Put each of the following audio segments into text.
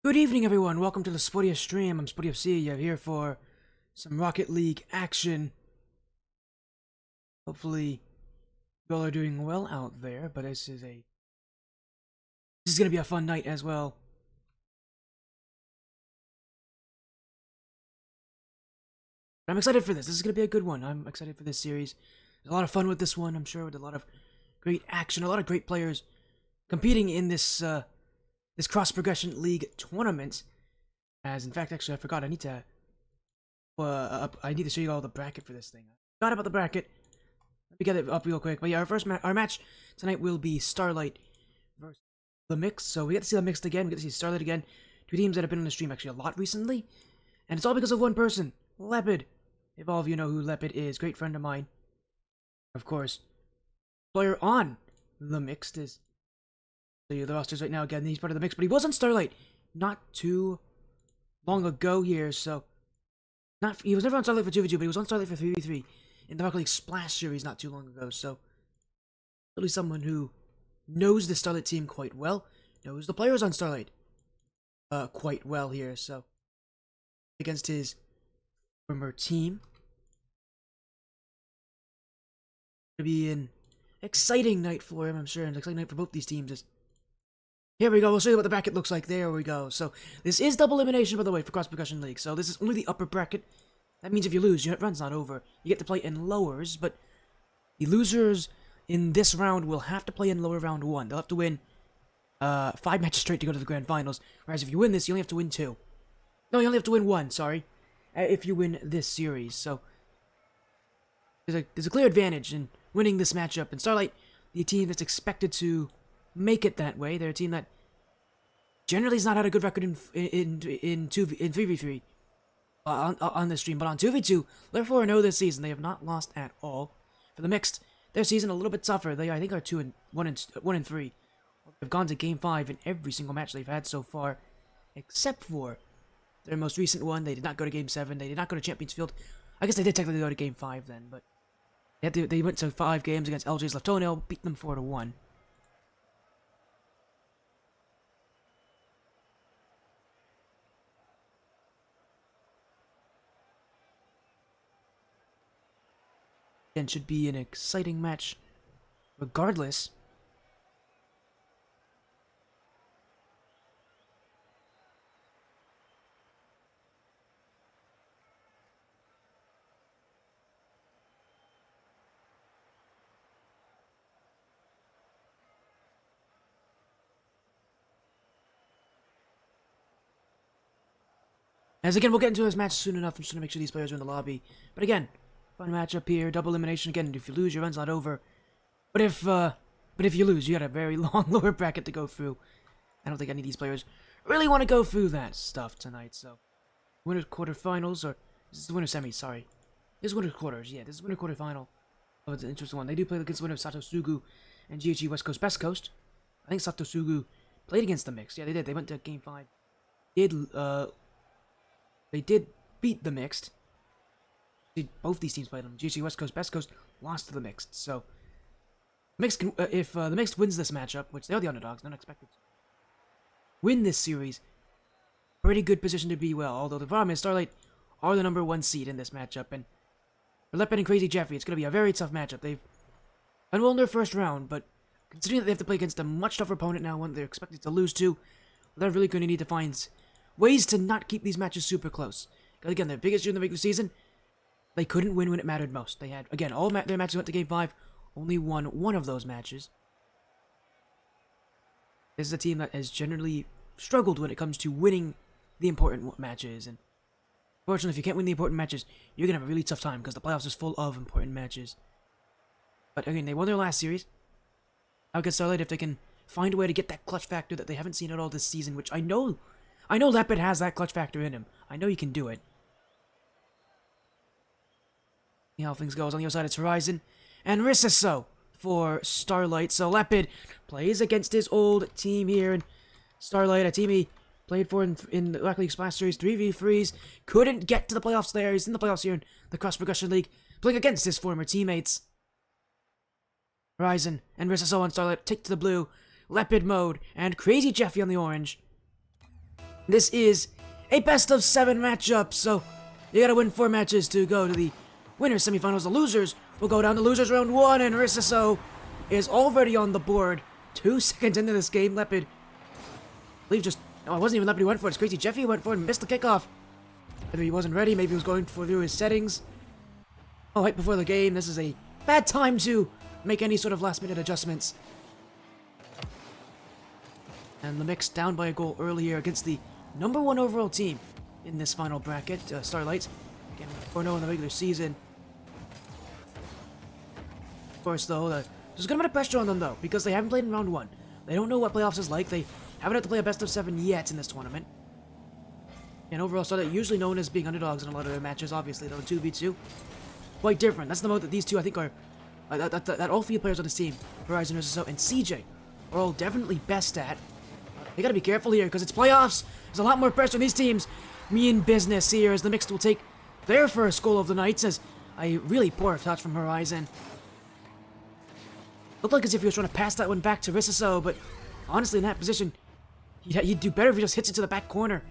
Good evening, everyone. Welcome to the Sporty stream. I'm Sporty FC. You're here for some Rocket League action. Hopefully, you all are doing well out there. But this is gonna be a fun night as well. I'm excited for this. This is gonna be a good one. I'm excited for this series. There's a lot of fun with this one. I'm sure with a lot of great action, a lot of great players competing in this this cross progression league tournament. As in fact, actually, I forgot. I need to show you all the bracket for this thing. I forgot about the bracket. Let me get it up real quick. But yeah, our match tonight will be Starlight versus the Mixed. So we get to see the Mixed again. We get to see Starlight again. Two teams that have been on the stream actually a lot recently, and it's all because of one person, Leopard. If all of you know who Leopard is, great friend of mine. Of course, player on the Mixed is. So the rosters right now again. He's part of the Mixed, but he was on Starlight not too long ago here. So he was never on Starlight for 2v2, but he was on Starlight for 3v3 in the Rocket League Splash series not too long ago. So really someone who knows the Starlight team quite well, knows the players on Starlight quite well here. So against his former team, it'll be an exciting night for him, I'm sure, and an exciting night for both these teams. Here we go, we'll show you what the bracket looks like. There we go. So, this is double elimination, by the way, for Cross Percussion League. So, this is only the upper bracket. That means if you lose, your run's not over. You get to play in lowers, but the losers in this round will have to play in lower round 1. They'll have to win 5 matches straight to go to the Grand Finals. Whereas if you win this, you only have to win 2. No, you only have to win 1, sorry. If you win this series. So, there's a clear advantage in winning this matchup. And Starlight, the team that's expected to make it that way. They're a team that generally has not had a good record in 3v3 on the stream, but on 2v2, they're 4-0 this season. They have not lost at all. For the Mixed, their season a little bit tougher. They I think are 1-3. They've gone to Game 5 in every single match they've had so far, except for their most recent one. They did not go to Game 7. They did not go to Champions Field. I guess they did technically go to Game 5 then, but they went to 5 games against LJ's Left Toenail, beat them 4-1. And should be an exciting match regardless. As again, we'll get into this match soon enough. I'm just going to make sure these players are in the lobby. But again, fun matchup here, double elimination again. If you lose, your run's not over. But if you lose, you got a very long lower bracket to go through. I don't think any of these players really want to go through that stuff tonight. So, winner quarterfinals, or this is the winner semi. Sorry, this is winner quarters. Yeah, this is winner quarterfinal. Oh, it's an interesting one. They do play against the winner of Sato Sugu and GHG West Coast Best Coast. I think Sato Sugu played against the Mixed. Yeah, they did. They went to Game 5. They did beat the Mixed. Both these teams played them. GC West Coast Best Coast lost to the Mixed. So, Mixed can, if the Mixed wins this matchup, which they're the underdogs, they're not expected to win this series, pretty good position to be well. Although the problem is Starlight are the #1 seed in this matchup, and for Leopard and Crazy Jeffrey, it's going to be a very tough matchup. They've done well in their first round, but considering that they have to play against a much tougher opponent now, one they're expected to lose to, they're really going to need to find ways to not keep these matches super close. Because again, their biggest year in the regular season, they couldn't win when it mattered most. They had, again, all their matches went to Game 5, only won one of those matches. This is a team that has generally struggled when it comes to winning the important matches. And fortunately, if you can't win the important matches, you're going to have a really tough time because the playoffs is full of important matches. But again, they won their last series. I'll get Starlight if they can find a way to get that clutch factor that they haven't seen at all this season, which I know Leopard has that clutch factor in him. I know he can do it. See how things goes. On the other side, it's Horizon and Rissiso for Starlight. So Leopard plays against his old team here. And Starlight, a team he played for in the Rocket League Splash Series 3v3s. Couldn't get to the playoffs there. He's in the playoffs here in the Cross Progression League, playing against his former teammates. Horizon and Rissiso on Starlight take to the blue. Leopard mode and Crazy Jeffy on the orange. This is a best of 7 matchup, so you gotta win 4 matches to go to the winners semifinals. The losers will go down to losers round 1, and Rissiso is already on the board. 2 seconds into this game, Lepid, I believe just, no, it wasn't even Lepid who went for it, it's Crazy Jeffy who went for it and missed the kickoff. Maybe he wasn't ready, maybe he was going through his settings. Oh, right before the game, this is a bad time to make any sort of last minute adjustments. And the mix down by a goal earlier against the #1 overall team in this final bracket, Starlight. Again, 4-0 in the regular season. Of course, though, there's a good amount of pressure on them, though, because they haven't played in round 1. They don't know what playoffs is like. They haven't had to play a best of 7 yet in this tournament. And overall, Starlight usually known as being underdogs in a lot of their matches, obviously, though, 2v2. Quite different. That's the mode that these two, I think, are... that all 3 players on this team, Horizon, Rissiso, and CJ, are all definitely best at. They gotta be careful here, because it's playoffs. There's a lot more pressure on these teams. Me in business here, as the Mixed will take their first goal of the night, as a really poor touch from Horizon. Looked like as if he was trying to pass that one back to Rissiso, but honestly, in that position, he'd do better if he just hits it to the back corner.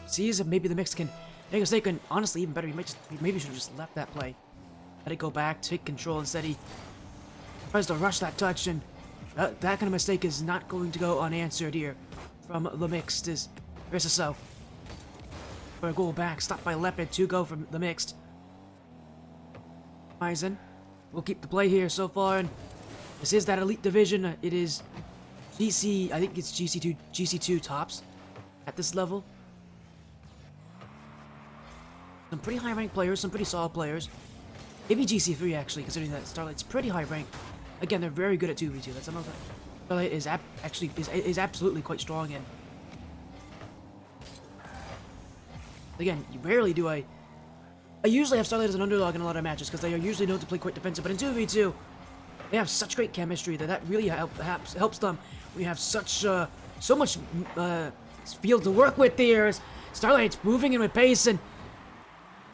Sees if maybe the Mixed can make a mistake, and honestly, even better, he maybe should have just left that play. Let it go back, take control. Instead, he tries to rush that touch, and that kind of mistake is not going to go unanswered here from the Mixed. Is Rissiso for a goal back, stopped by Lepid to go from the Mixed. Horizon will keep the play here so far, and this is that elite division. It is GC, I think it's GC2 tops at this level. Some pretty high ranked players, some pretty solid players. Maybe GC3 actually, considering that Starlight's pretty high ranked. Again, they're very good at 2v2. That's another thing. Starlight is absolutely quite strong in. Again, rarely do I usually have Starlight as an underdog in a lot of matches because they are usually known to play quite defensive, but in 2v2, they have such great chemistry that really helps them. We have such so much field to work with there. Starlight's moving in with pace, and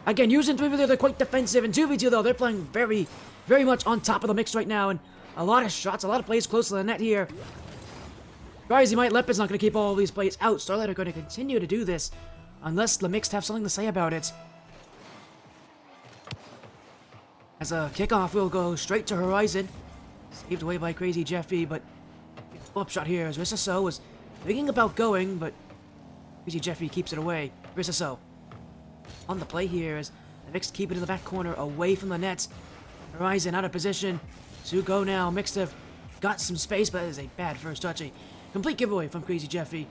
again, using 3v2, they're quite defensive. In 2v2, though, they're playing very, very much on top of the mix right now, and a lot of shots, a lot of plays close to the net here. Try as he might, Lepid's not going to keep all of these plays out. Starlight are going to continue to do this unless the Mixed have something to say about it. As a kickoff will go straight to Horizon. Saved away by Crazy Jeffy, but pull-up shot here as Rissiso was thinking about going, but Crazy Jeffy keeps it away. Rissiso on the play here as the Mixed keep it in the back corner away from the net. Horizon out of position to go now. Mixed have got some space, but that is a bad first touch. A complete giveaway from Crazy Jeffy.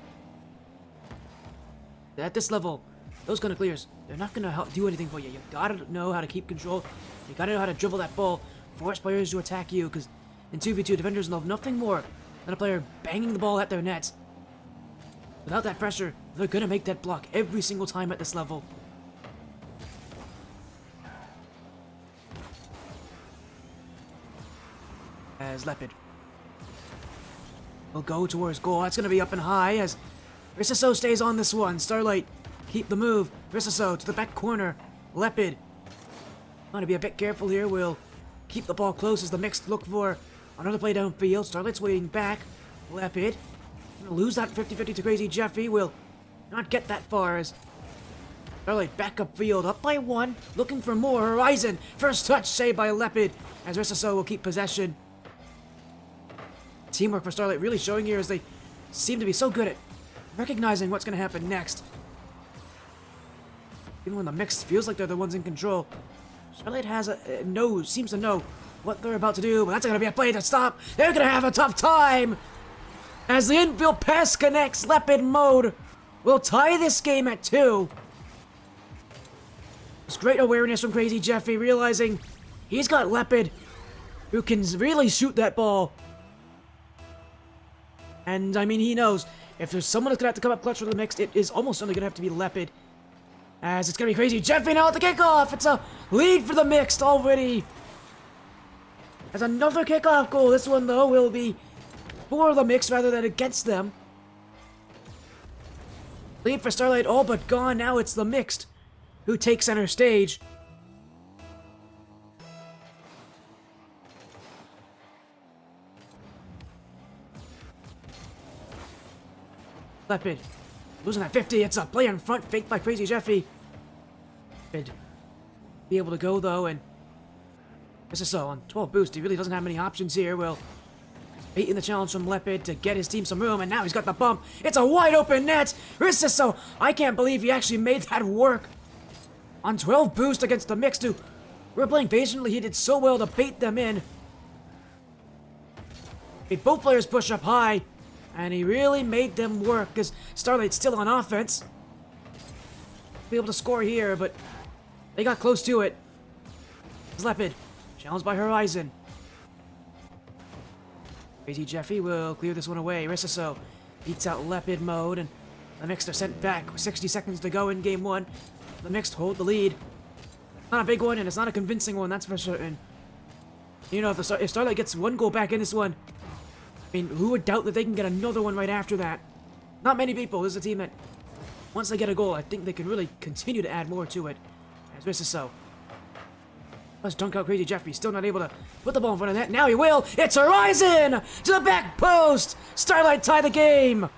At this level, those kind of clears, they're not going to do anything for you. You gotta know how to keep control. You gotta know how to dribble that ball, force players to attack you, because in 2v2, defenders love nothing more than a player banging the ball at their net. Without that pressure, they're gonna make that block every single time at this level. As Lepid will go towards goal. That's gonna be up and high as Rissiso stays on this one. Starlight keep the move. Rissiso to the back corner. Lepid want to be a bit careful here. We'll keep the ball close as the Mixed look for another play downfield. Starlight's waiting back. Lepid gonna lose that 50-50 to Crazy Jeffy. Will not get that far as Starlight back upfield, up by 1, looking for more. Horizon first touch saved by Lepid as Rissiso will keep possession. Teamwork for Starlight really showing here as they seem to be so good at recognizing what's going to happen next. Even when the Mixed feels like they're the ones in control, Starlight seems to know what they're about to do, but that's going to be a play to stop. They're going to have a tough time as the infield pass connects. Lepid mode will tie this game at 2. It's great awareness from Crazy Jeffy, realizing he's got Lepid who can really shoot that ball. And, I mean, he knows if there's someone that's going to have to come up clutch for the Mixed, it is almost certainly going to have to be Lepid. As it's going to be Crazy Jeffy now at the kickoff. It's a lead for the Mixed already. As another kickoff goal. This one, though, will be for the Mixed rather than against them. Lead for Starlight all but gone. Now it's the Mixed who take center stage. Lepid Losing that 50. It's a play in front, faked by Crazy Jeffy. Could be able to go, though, and this is so on 12 boost. He really doesn't have many options here. Will baiting the challenge from Leopard to get his team some room, and now he's got the bump. It's a wide open net. Rissiso, I can't believe he actually made that work. On 12 boost against the Mixed, who we're playing patiently. He did so well to bait them in. Made both players push up high, and he really made them work because Starlight's still on offense. Be able to score here, but they got close to it. Leopard, challenged by Horizon. Crazy Jeffy will clear this one away. Rissiso beats out Leopard mode, and the Mixed are sent back. 60 seconds to go in game one. The Mixed hold the lead. Not a big one, and it's not a convincing one, that's for certain. You know, if Starlight gets one goal back in this one, I mean, who would doubt that they can get another one right after that? Not many people. This is a team that, once they get a goal, I think they can really continue to add more to it. As Rissiso. Let's dunk out Crazy Jeffy. Still not able to put the ball in front of net. Now he will. It's Horizon! To the back post! Starlight tie the game!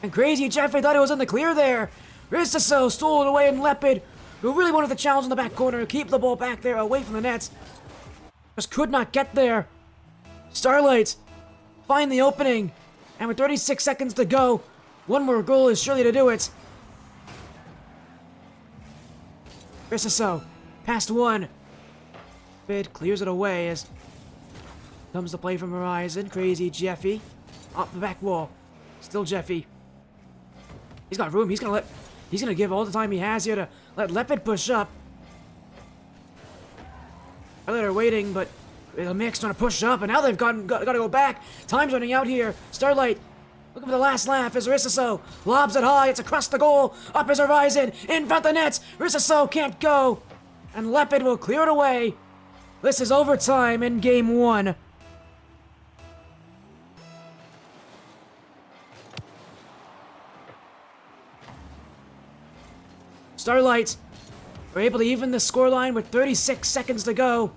And Crazy Jeffy thought he was in the clear there. Rissiso stole it away, and Leopard, who really wanted the challenge in the back corner, keep the ball back there away from the nets, just could not get there. Starlight find the opening, and with 36 seconds to go, one more goal is surely to do it. Rissiso, past one. Bid clears it away as comes the play from Horizon. Crazy Jeffy off the back wall. Still Jeffy. He's got room. He's gonna give all the time he has here to let Leopard push up. They're waiting, but the Mix trying to push up, and now they've got to go back. Time's running out here. Starlight looking for the last laugh as Rissiso lobs it high. It's across the goal. Up is Horizon. In front of the nets. Rissiso can't go. And Leopard will clear it away. This is overtime in game one. Starlight were able to even the scoreline with 36 seconds to go.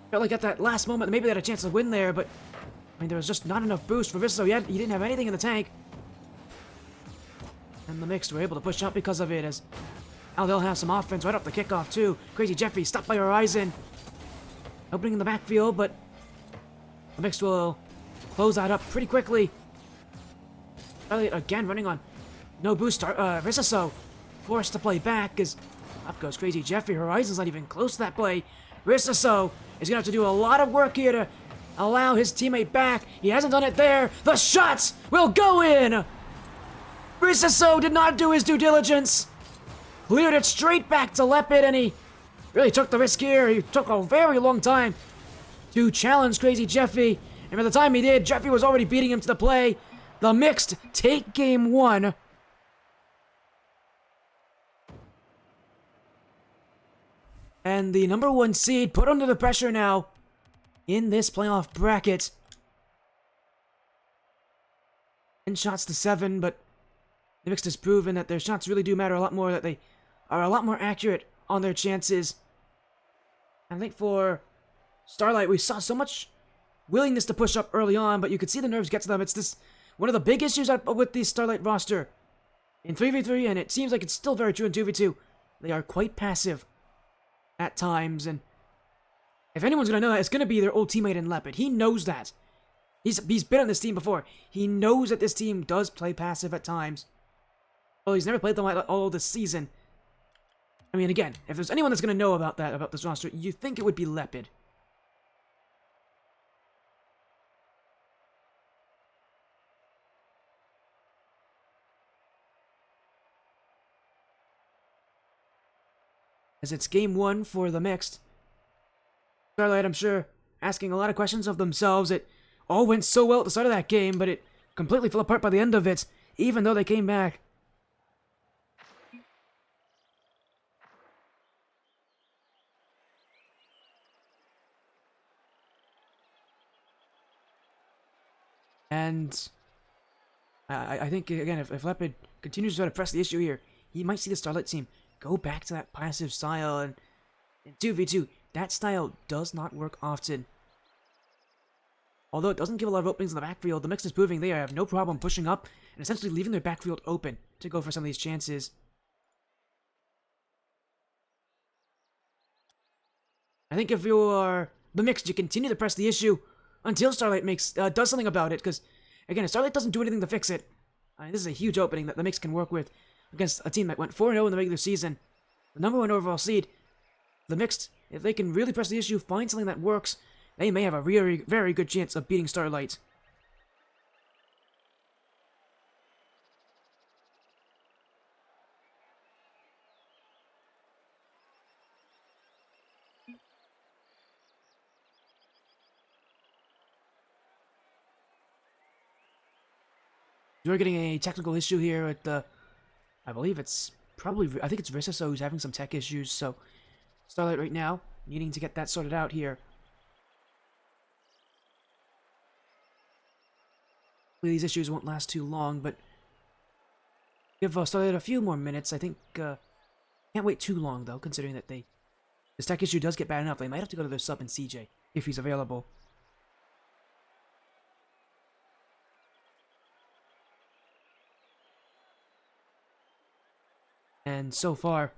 Felt like at that last moment, maybe they had a chance to win there, but I mean, there was just not enough boost for Rissiso. He didn't have anything in the tank. And the Mixed were able to push up because of it, as now they'll have some offense right off the kickoff, too. Crazy Jeffy stopped by Horizon. Opening in the backfield, but the Mixed will close that up pretty quickly. Starlight again running on no boost. Rissiso forced to play back as up goes Crazy Jeffy. Horizon's not even close to that play. Rissiso is going to have to do a lot of work here to allow his teammate back. He hasn't done it there. The shots will go in. Rissiso did not do his due diligence. Cleared it straight back to Leopard, and he really took the risk here. He took a very long time to challenge Crazy Jeffy. And by the time he did, Jeffy was already beating him to the play. The Mixed take game one. And the number one seed put under the pressure now in this playoff bracket. 10 shots to 7, but the Mixed has proven that their shots really do matter a lot more, that they are a lot more accurate on their chances. I think for Starlight, we saw so much willingness to push up early on, but you could see the nerves get to them. It's this one of the big issues with the Starlight roster in 3v3, and it seems like it's still very true in 2v2. They are quite passive at times, and if anyone's going to know that, it's going to be their old teammate in Leopard. He knows that. He's been on this team before. He knows that this team does play passive at times. Well, he's never played them all this season. I mean, again, if there's anyone that's going to know about that, about this roster, you think it would be Leopard. As it's game one for the Mixed. Starlight, I'm sure, asking a lot of questions of themselves. It all went so well at the start of that game, but it completely fell apart by the end of it, even though they came back. And I think, again, if Leopard continues to try to press the issue here, he might see the Starlight team go back to that passive style, and in 2v2, that style does not work often. Although it doesn't give a lot of openings in the backfield, the Mix is proving they have no problem pushing up and essentially leaving their backfield open to go for some of these chances. I think if you are the Mix, you continue to press the issue until Starlight does something about it, because, again, if Starlight doesn't do anything to fix it, this is a huge opening that the Mix can work with against a team that went 4-0 in the regular season. The #1 overall seed, the Mixed, if they can really press the issue, find something that works, they may have a very, very good chance of beating Starlight. You're getting a technical issue here at the... I believe it's probably... I think it's Rissa who's having some tech issues, so... Starlight right now, needing to get that sorted out here. Hopefully these issues won't last too long, but... Give Starlight a few more minutes. I think... can't wait too long, though, considering that this tech issue does get bad enough. They might have to go to their sub in CJ, if he's available. And so far...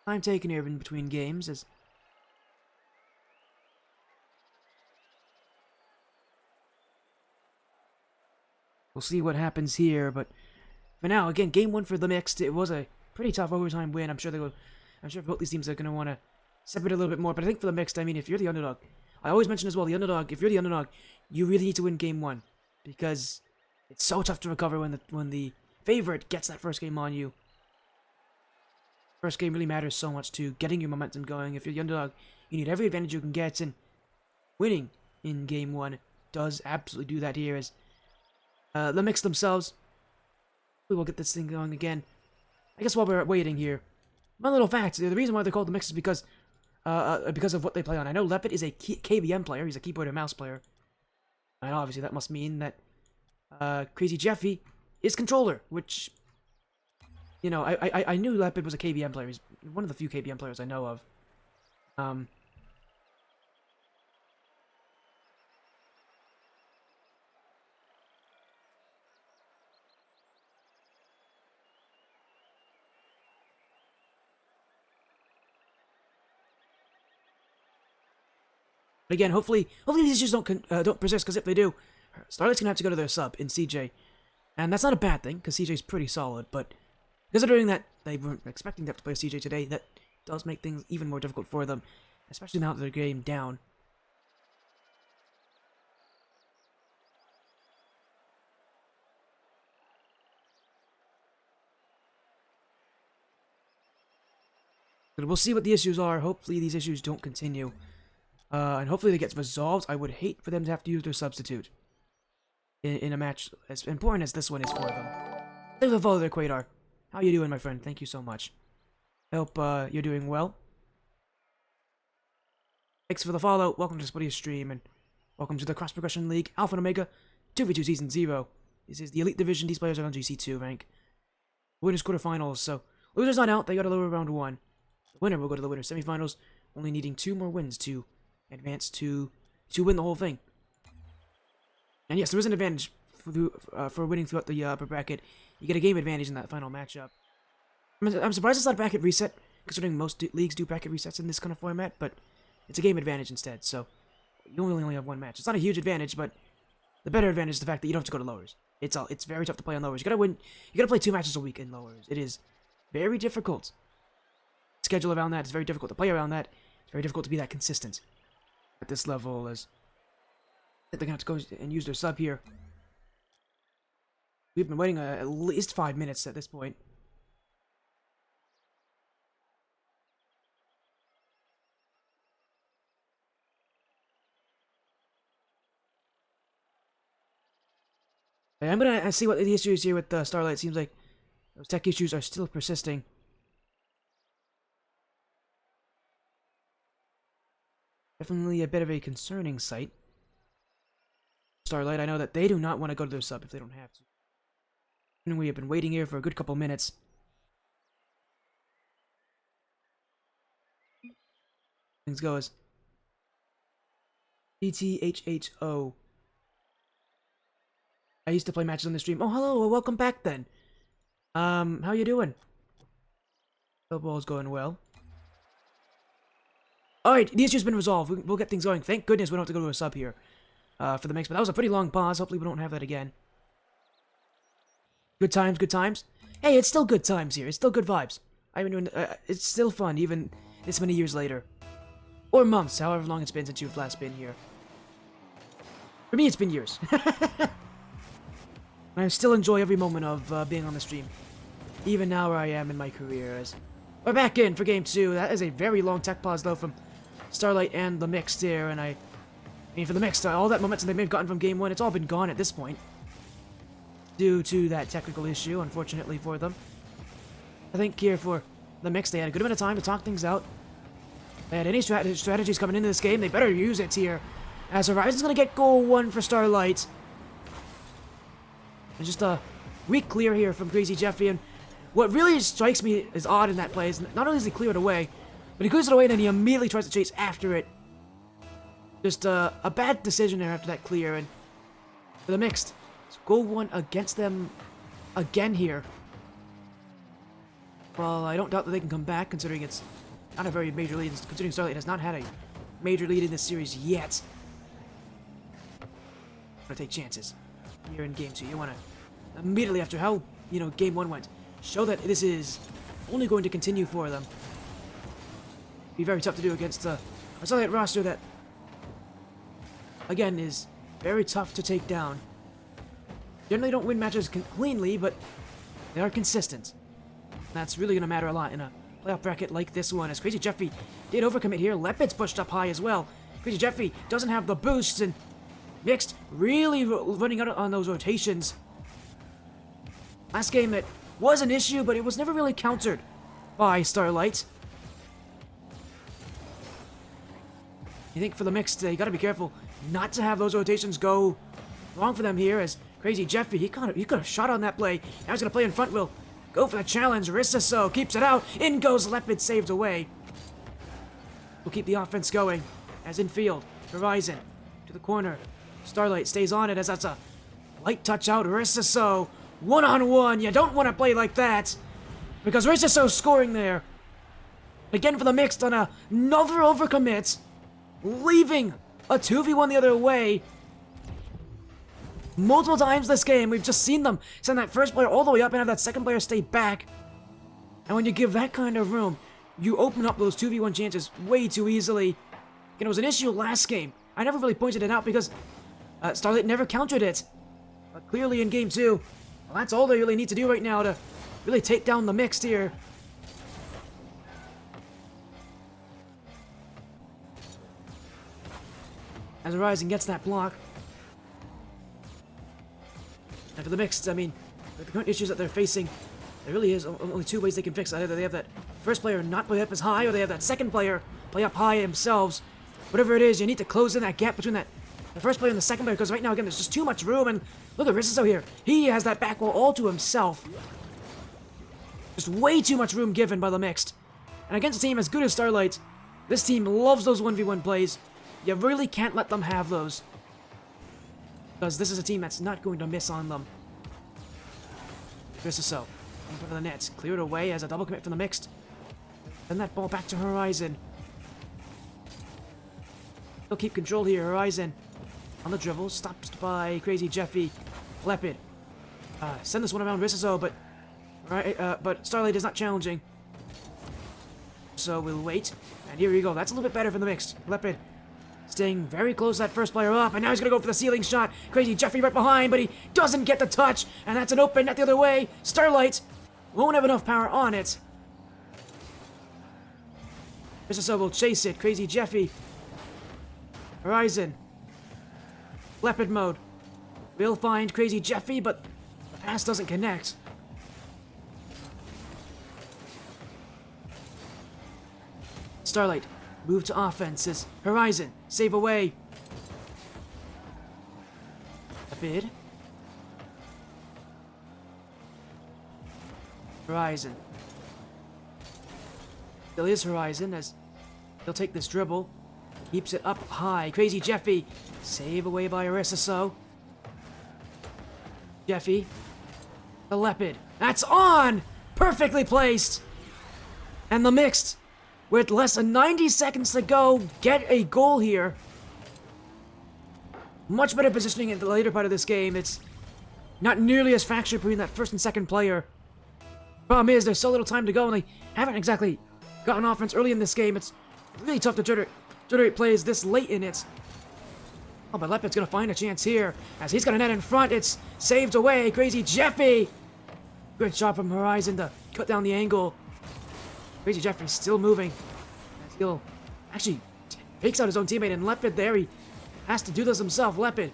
time taken here in between games as... We'll see what happens here, but... For now, again, game 1 for the Mixed. It was a pretty tough overtime win. I'm sure both these teams are going to want to separate a little bit more. But I think for the Mixed, I mean, if you're the underdog... I always mention as well, the underdog, if you're the underdog, you really need to win game 1. Because it's so tough to recover when the favorite gets that first game on you. First game really matters so much to getting your momentum going. If you're the underdog, you need every advantage you can get, and winning in game 1 does absolutely do that here. As the Mix themselves, we will get this thing going again. I guess while we're waiting here, one little fact: the reason why they're called the Mix is because of what they play on. I know Lepid is a KBM player; he's a keyboard and mouse player, and obviously that must mean that Crazy Jeffy is controller, which. You know, I knew Lepid was a KBM player. He's one of the few KBM players I know of. But again, hopefully these issues don't persist. Because if they do, Starlight's gonna have to go to their sub in CJ, and that's not a bad thing because CJ's pretty solid. But considering that they weren't expecting to have to play CJ today, that does make things even more difficult for them, especially now that they're game down. But we'll see what the issues are. Hopefully these issues don't continue. And hopefully they get resolved. I would hate for them to have to use their substitute in a match as important as this one is for them. Thanks for the follow there, Quadar. How you doing, my friend? Thank you so much. I hope you're doing well. Thanks for the follow. Welcome to Spuddy's stream, and welcome to the Cross Progression League Alpha and Omega 2v2 Season 0. This is the Elite Division. These players are on GC2 rank. Winners quarterfinals, so losers not out. They got to lower round 1. The winner will go to the winner semifinals, only needing 2 more wins to advance to win the whole thing. And yes, there is an advantage for winning throughout the upper bracket. You get a game advantage in that final matchup. I'm surprised it's not a bracket reset, considering most leagues do bracket resets in this kind of format, but it's a game advantage instead, so you only have 1 match. It's not a huge advantage, but the better advantage is the fact that you don't have to go to lowers. It's very tough to play on lowers. You gotta play 2 matches a week in lowers. It is very difficult. Schedule around that. It's very difficult to play around that. It's very difficult to be that consistent at this level, as they're gonna have to go and use their sub here. We've been waiting at least 5 minutes at this point. I'm gonna see what the issue is here with Starlight. It seems like those tech issues are still persisting. Definitely a bit of a concerning sight. Starlight, I know that they do not want to go to their sub if they don't have to. And we have been waiting here for a good couple minutes. Things goes. DTHHO. I used to play matches on the stream. Oh, hello. Well, welcome back then. How you doing? Football's going well. Alright, the issue's been resolved. We'll get things going. Thank goodness we don't have to go to a sub here. For the mix, but that was a pretty long pause. Hopefully we don't have that again. Good times, good times. Hey, it's still good times here. It's still good vibes. I've been doing. It's still fun, even this many years later, or months, however long it's been since you've last been here. For me, it's been years. I still enjoy every moment of being on the stream, even now where I am in my career. As we're back in for game 2. That is a very long tech pause though from Starlight and the mixed here, and I mean, for the mixed, all that momentum they may have gotten from game 1, it's all been gone at this point. Due to that technical issue, unfortunately for them. I think here for the mixed, they had a good amount of time to talk things out. They had any strategies coming into this game, they better use it here. As Horizon's going to get goal 1 for Starlight. And just a weak clear here from Crazy Jeffy, and what really strikes me as odd in that play is not only does he clear it away, but he clears it away and then he immediately tries to chase after it. Just a bad decision there after that clear, and for the mixed, so goal 1 against them again here. Well, I don't doubt that they can come back, considering it's not a very major lead, considering Starlight has not had a major lead in this series yet. I'm gonna take chances here in game 2. You want to immediately after how game 1 went, show that this is only going to continue for them. Be very tough to do against a Starlight roster that, again, is very tough to take down. Generally don't win matches cleanly, but they are consistent. That's really going to matter a lot in a playoff bracket like this one, as Crazy Jeffy did overcommit here. Lepid's pushed up high as well. Crazy Jeffy doesn't have the boosts, and Mixed really running out on those rotations. Last game it was an issue, but it was never really countered by Starlight. I think for the Mixed, they got to be careful not to have those rotations go wrong for them here, as Crazy Jeffy, he could have shot on that play. Now he's going to play in front, will go for the challenge. Rissaso keeps it out. In goes Lepid, saved away. We'll keep the offense going as infield. Horizon to the corner. Starlight stays on it as that's a light touch out. Rissaso, one-on-one. You don't want to play like that because Rissaso scoring there. Again for the Mixed on another overcommit, leaving a 2v1 the other way. Multiple times this game, we've just seen them send that first player all the way up and have that second player stay back. And when you give that kind of room, you open up those 2v1 chances way too easily. And it was an issue last game. I never really pointed it out because Starlight never countered it. But clearly in game 2, well, that's all they really need to do right now to really take down the Mixed here. As Horizon gets that block. And for the Mixed, I mean, with the current issues that they're facing, there really is only 2 ways they can fix it. Either they have that first player not play up as high, or they have that second player play up high themselves. Whatever it is, you need to close in that gap between the first player and the second player, because right now, again, there's just too much room, and look at Rissaso here. He has that back wall all to himself. Just way too much room given by the Mixed. And against a team as good as Starlight, this team loves those 1v1 plays. You really can't let them have those, because this is a team that's not going to miss on them. Rissaso in front of the net, cleared away as a double commit from the Mixed. Send that ball back to Horizon. They'll keep control here. Horizon on the dribble, stopped by Crazy Jeffy. Lepid send this one around Rissaso, but Starlight is not challenging. So we'll wait, and here we go. That's a little bit better for the Mixed. Lepid staying very close to that first player up, and now he's going to go for the ceiling shot. Crazy Jeffy right behind, but he doesn't get the touch, and that's an open net the other way. Starlight won't have enough power on it. Rissaso will chase it. Crazy Jeffy. Horizon. Leopard mode. Will find Crazy Jeffy, but the pass doesn't connect. Starlight. Move to offenses. Horizon. Save away. Lepid. Horizon. Still is Horizon as He'll take this dribble. Keeps it up high. Crazy Jeffy. Save away by Arisaso. Jeffy. The Leopard. That's on! Perfectly placed! And the Mixed, with less than 90 seconds to go, get a goal here. Much better positioning in the later part of this game. It's not nearly as fractured between that first and second player. Problem is, there's so little time to go, and they haven't exactly gotten offense early in this game. It's really tough to generate plays this late in it. Oh, but Leopard's gonna find a chance here. As he's got a net in front, it's saved away. Crazy Jeffy! Good shot from Horizon to cut down the angle. Crazy Jeffy's still moving. As he'll actually takes out his own teammate, and Leopard there, he has to do this himself. Leopard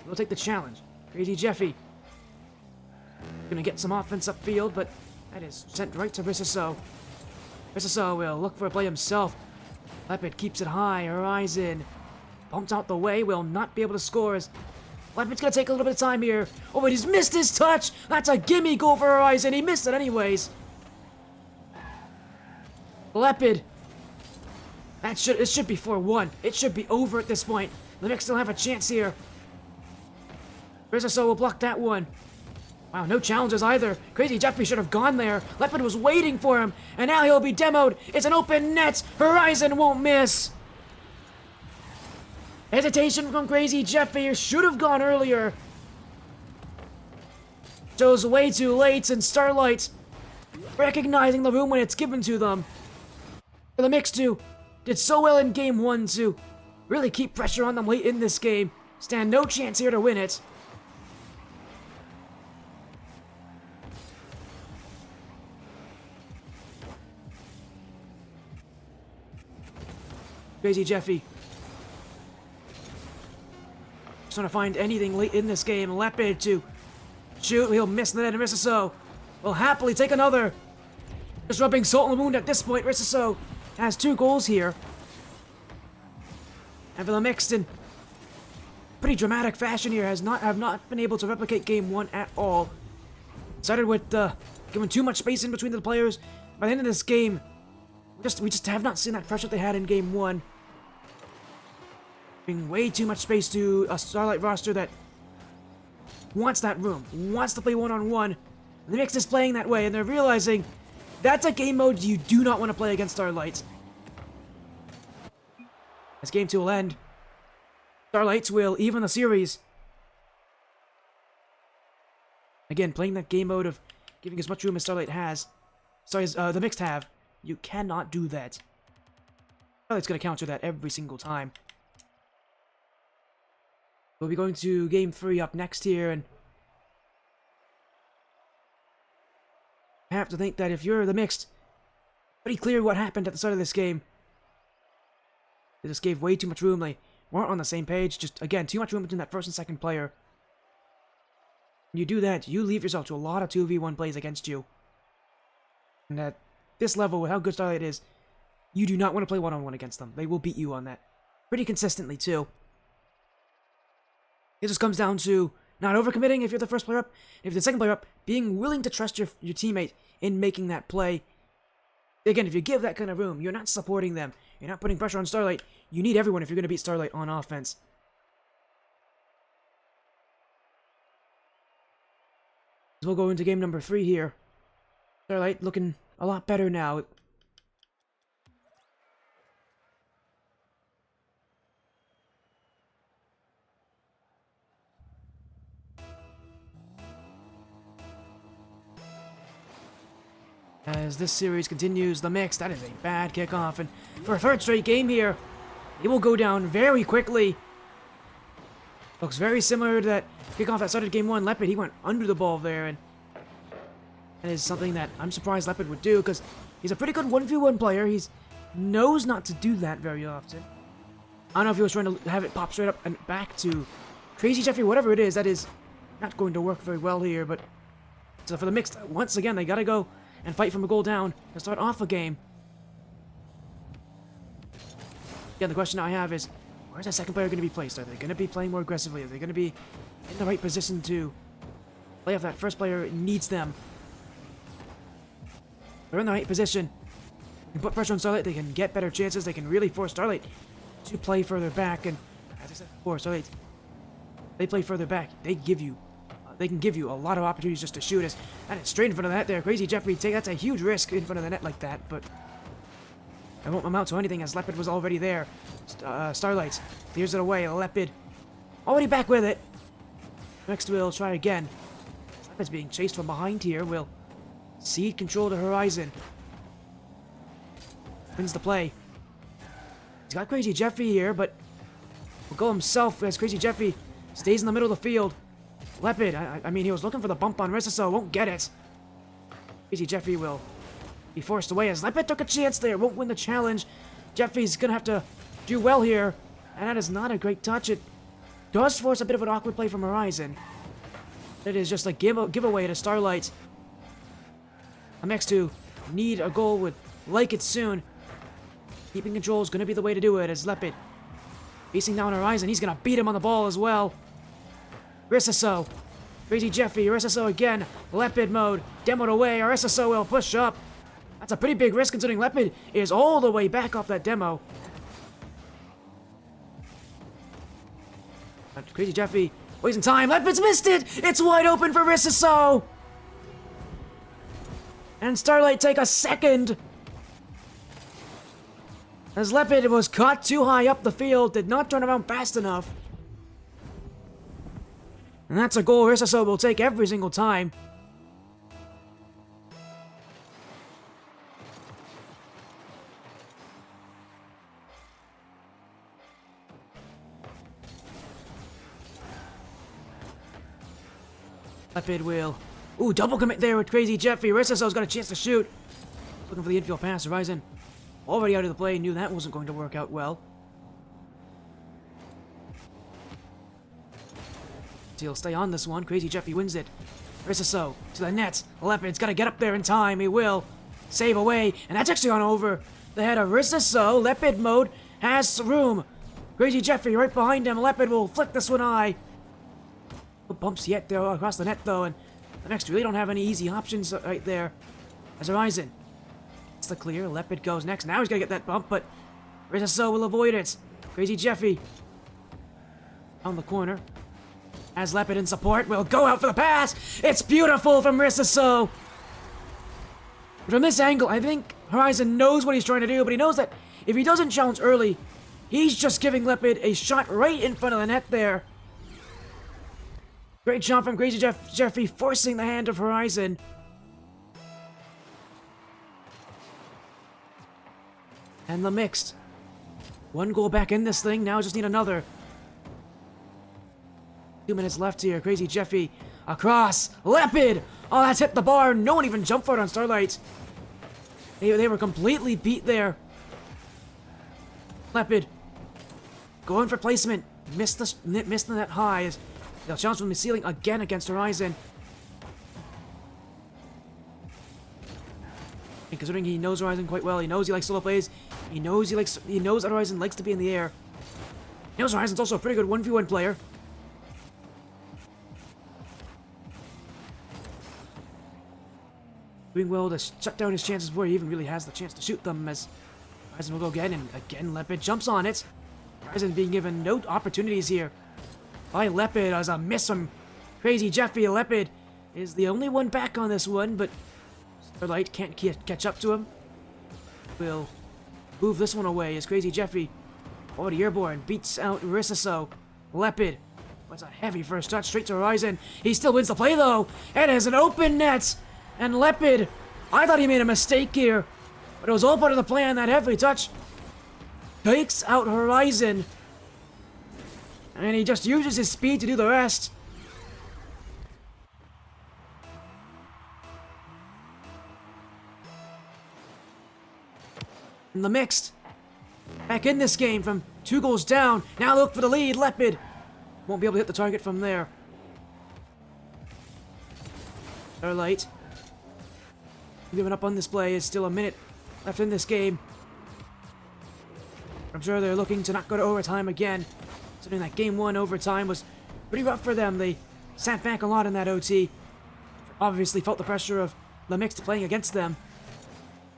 will take the challenge. Crazy Jeffy gonna get some offense upfield, but that is sent right to Rissaso. Rissaso will look for a play himself. Leopard keeps it high. Horizon bumped out the way, will not be able to score as Leopard's gonna take a little bit of time here. Oh, but he's missed his touch! That's a gimme goal for Horizon. He missed it anyways. Leopard. It should be 4-1. It should be over at this point. The Knicks still have a chance here. Rissaso will block that one. Wow, no challenges either. Crazy Jeffy should have gone there. Leopard was waiting for him, and now he'll be demoed. It's an open net. Horizon won't miss. Hesitation from Crazy Jeffy. Should have gone earlier. Shows way too late, and Starlight recognizing the room when it's given to them. The Mix did so well in game 1 to really keep pressure on them late in this game. Stand no chance here to win it. Crazy Jeffy. Just trying to find anything late in this game. Leopard to shoot. He'll miss the net, and Rissaso will happily take another. Just rubbing salt in the wound at this point. Rissaso has 2 goals here. And for the Mixed in pretty dramatic fashion here, have not been able to replicate game 1 at all. Started with giving too much space in between the players. By the end of this game, we just have not seen that pressure they had in game 1. Giving way too much space to a Starlight roster that wants that room, wants to play one-on-one. The Mixed is playing that way, and they're realizing that's a game mode you do not want to play against Starlight. As game 2 will end, Starlights will even the series. Again, playing that game mode of giving as much room as Starlight has. Sorry, the Mixed have. You cannot do that. Starlight's going to counter that every single time. We'll be going to game 3 up next here, and I have to think that if you're the Mixed, pretty clear what happened at the start of this game. They just gave way too much room. They weren't on the same page. Just, again, too much room between that first and second player. When you do that, you leave yourself to a lot of 2v1 plays against you. And at this level, with how good Starlight is, you do not want to play one-on-one against them. They will beat you on that. Pretty consistently, too. It just comes down to not overcommitting if you're the first player up. If you're the second player up, being willing to trust your teammate in making that play. Again, if you give that kind of room, you're not supporting them. You're not putting pressure on Starlight. You need everyone if you're going to beat Starlight on offense. So we'll go into game number 3 here. Starlight looking a lot better now. As this series continues, the Mix, that is a bad kickoff, and for a 3rd straight game here, it will go down very quickly. Looks very similar to that kickoff that started game 1. Leopard, he went under the ball there, and that is something that I'm surprised Leopard would do, because he's a pretty good 1v1 player. He knows not to do that very often. I don't know if he was trying to have it pop straight up and back to Crazy Jeffy, whatever it is. That is not going to work very well here, but so for the Mix, once again, they gotta go and fight from a goal down to start off a game. Again, the question I have is, where's that second player going to be placed? Are they going to be playing more aggressively? Are they going to be in the right position to play off that first player needs them? They're in the right position. They can put pressure on Starlight, they can get better chances, they can really force Starlight to play further back, and as I said before, Starlight, they play further back, they can give you a lot of opportunities just to shoot us, and it's straight in front of the net there. Crazy Jeffrey, that's a huge risk in front of the net like that, but it won't amount to anything as Leopard was already there. Starlight clears it away, Leopard already back with it. Next we'll try again. Leopard's being chased from behind here, will cede control to Horizon. Wins the play. He's got Crazy Jeffrey here, but will go himself as Crazy Jeffrey stays in the middle of the field. Leopard, I mean, he was looking for the bump on Rissa, so won't get it. Crazy Jeffrey will be forced away as Leopard took a chance there, won't win the challenge. Jeffrey's gonna have to do well here, and that is not a great touch. It does force a bit of an awkward play from Horizon. It is just a giveaway to Starlight. MX2 need a goal, would like it soon. Keeping control is going to be the way to do it as Leopard facing down Horizon. He's going to beat him on the ball as well. Rissaso. Crazy Jeffrey. Rissaso again. Leopard mode. Demoed away. Rissaso will push up. That's a pretty big risk considering Leopard is all the way back off that demo. But Crazy Jeffrey wasting time. Leopard's missed it. It's wide open for Rissaso. And Starlight take a second. As Leopard was caught too high up the field, did not turn around fast enough. And that's a goal Rissaso will take every single time. Leopard will... Ooh, double commit there with Crazy Jeffrey. Rissaso's got a chance to shoot. Looking for the infield pass. Horizon already out of the play, knew that wasn't going to work out well. So he'll stay on this one. Crazy Jeffrey wins it. Rissaso to the net. Leopard's got to get up there in time. He will save away, and that's actually gone over the head of Rissaso. Leopard mode has room. Crazy Jeffrey right behind him. Leopard will flick this one high. No bumps yet there across the net though, and the next really don't have any easy options right there. As Horizon it's the clear. Leopard goes next. Now he's got to get that bump, but Rissaso will avoid it. Crazy Jeffrey on the corner. As Leopard in support will go out for the pass. It's beautiful from Rissaso. From this angle, I think Horizon knows what he's trying to do, but he knows that if he doesn't challenge early, he's just giving Leopard a shot right in front of the net there. Great shot from Crazy Jeffrey, forcing the hand of Horizon. And the mixed. One goal back in this thing, now just need another. 2 minutes left here. Crazy Jeffrey across. Leopard! Oh, that's hit the bar. No one even jumped for it on Starlight. They were completely beat there. Leopard going for placement. Missed the net high. They'll challenge from the ceiling again against Horizon. And considering he knows Horizon quite well, he knows he likes solo plays. He knows that Horizon likes to be in the air. He knows Horizon's also a pretty good 1v1 player. Doing well to shut down his chances before he even really has the chance to shoot them, as Horizon will go again, and again Leopard jumps on it. Horizon being given no opportunities here by Leopard as a miss from Crazy Jeffrey. Leopard is the only one back on this one, but Starlight can't catch up to him. Will move this one away as Crazy Jeffrey already airborne beats out Rissaso. Leopard was a heavy first touch straight to Horizon. He still wins the play though. It is an open net. And Leopard, I thought he made a mistake here, but it was all part of the plan. That heavy touch takes out Horizon, and he just uses his speed to do the rest. And the mixed back in this game from 2 goals down. Now look for the lead. Leopard won't be able to hit the target from there. Starlight giving up on this play. Is still a minute left in this game. I'm sure they're looking to not go to overtime again, considering that game 1 overtime was pretty rough for them. They sat back a lot in that OT. Obviously felt the pressure of the mixed playing against them.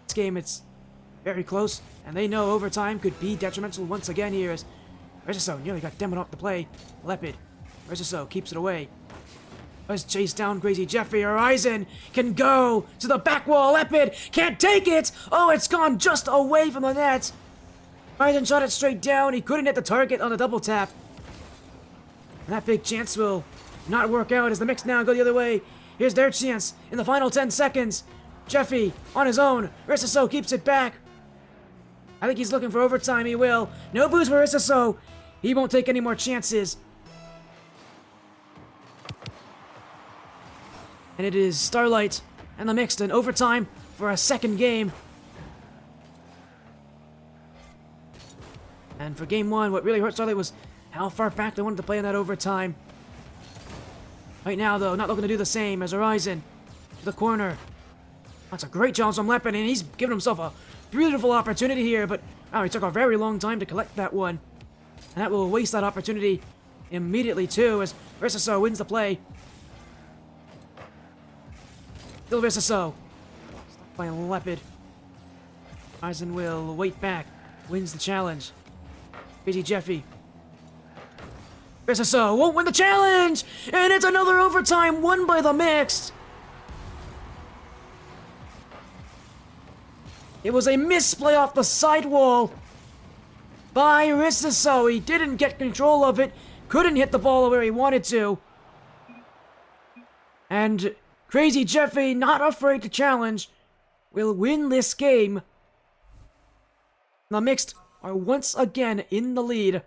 This game, it's Very close, and they know overtime could be detrimental once again here as Rizzo nearly got demoed off the play. Lepid. Rizzo keeps it away. Let's chase down Crazy Jeffrey. Horizon can go to the back wall. Lepid can't take it. Oh, it's gone just away from the net. Horizon shot it straight down. He couldn't hit the target on the double tap. And that big chance will not work out as the Mix now go the other way. Here's their chance in the final 10 seconds. Jeffy on his own. Rizzo keeps it back. I think he's looking for overtime. He will. No boost for Rizzo. He won't take any more chances. And it is Starlight and the Mixed in overtime for a second game. And for game one, what really hurt Starlight was how far back they wanted to play in that overtime. Right now, though, not looking to do the same as Horizon to the corner. That's a great challenge from Lepin, and he's given himself a beautiful opportunity here, but he took a very long time to collect that one. And that will waste that opportunity immediately, too, as Rizzo wins the play. Still Rizzo. Stopped by Lepid. Horizon will wait back. Wins the challenge. Crazy Jeffy. Rizzo won't win the challenge! And it's another overtime won by the Mixed! It was a misplay off the sidewall by Rizzo. He didn't get control of it, couldn't hit the ball where he wanted to. And Crazy Jeffy, not afraid to challenge, will win this game. The Mixed are once again in the lead.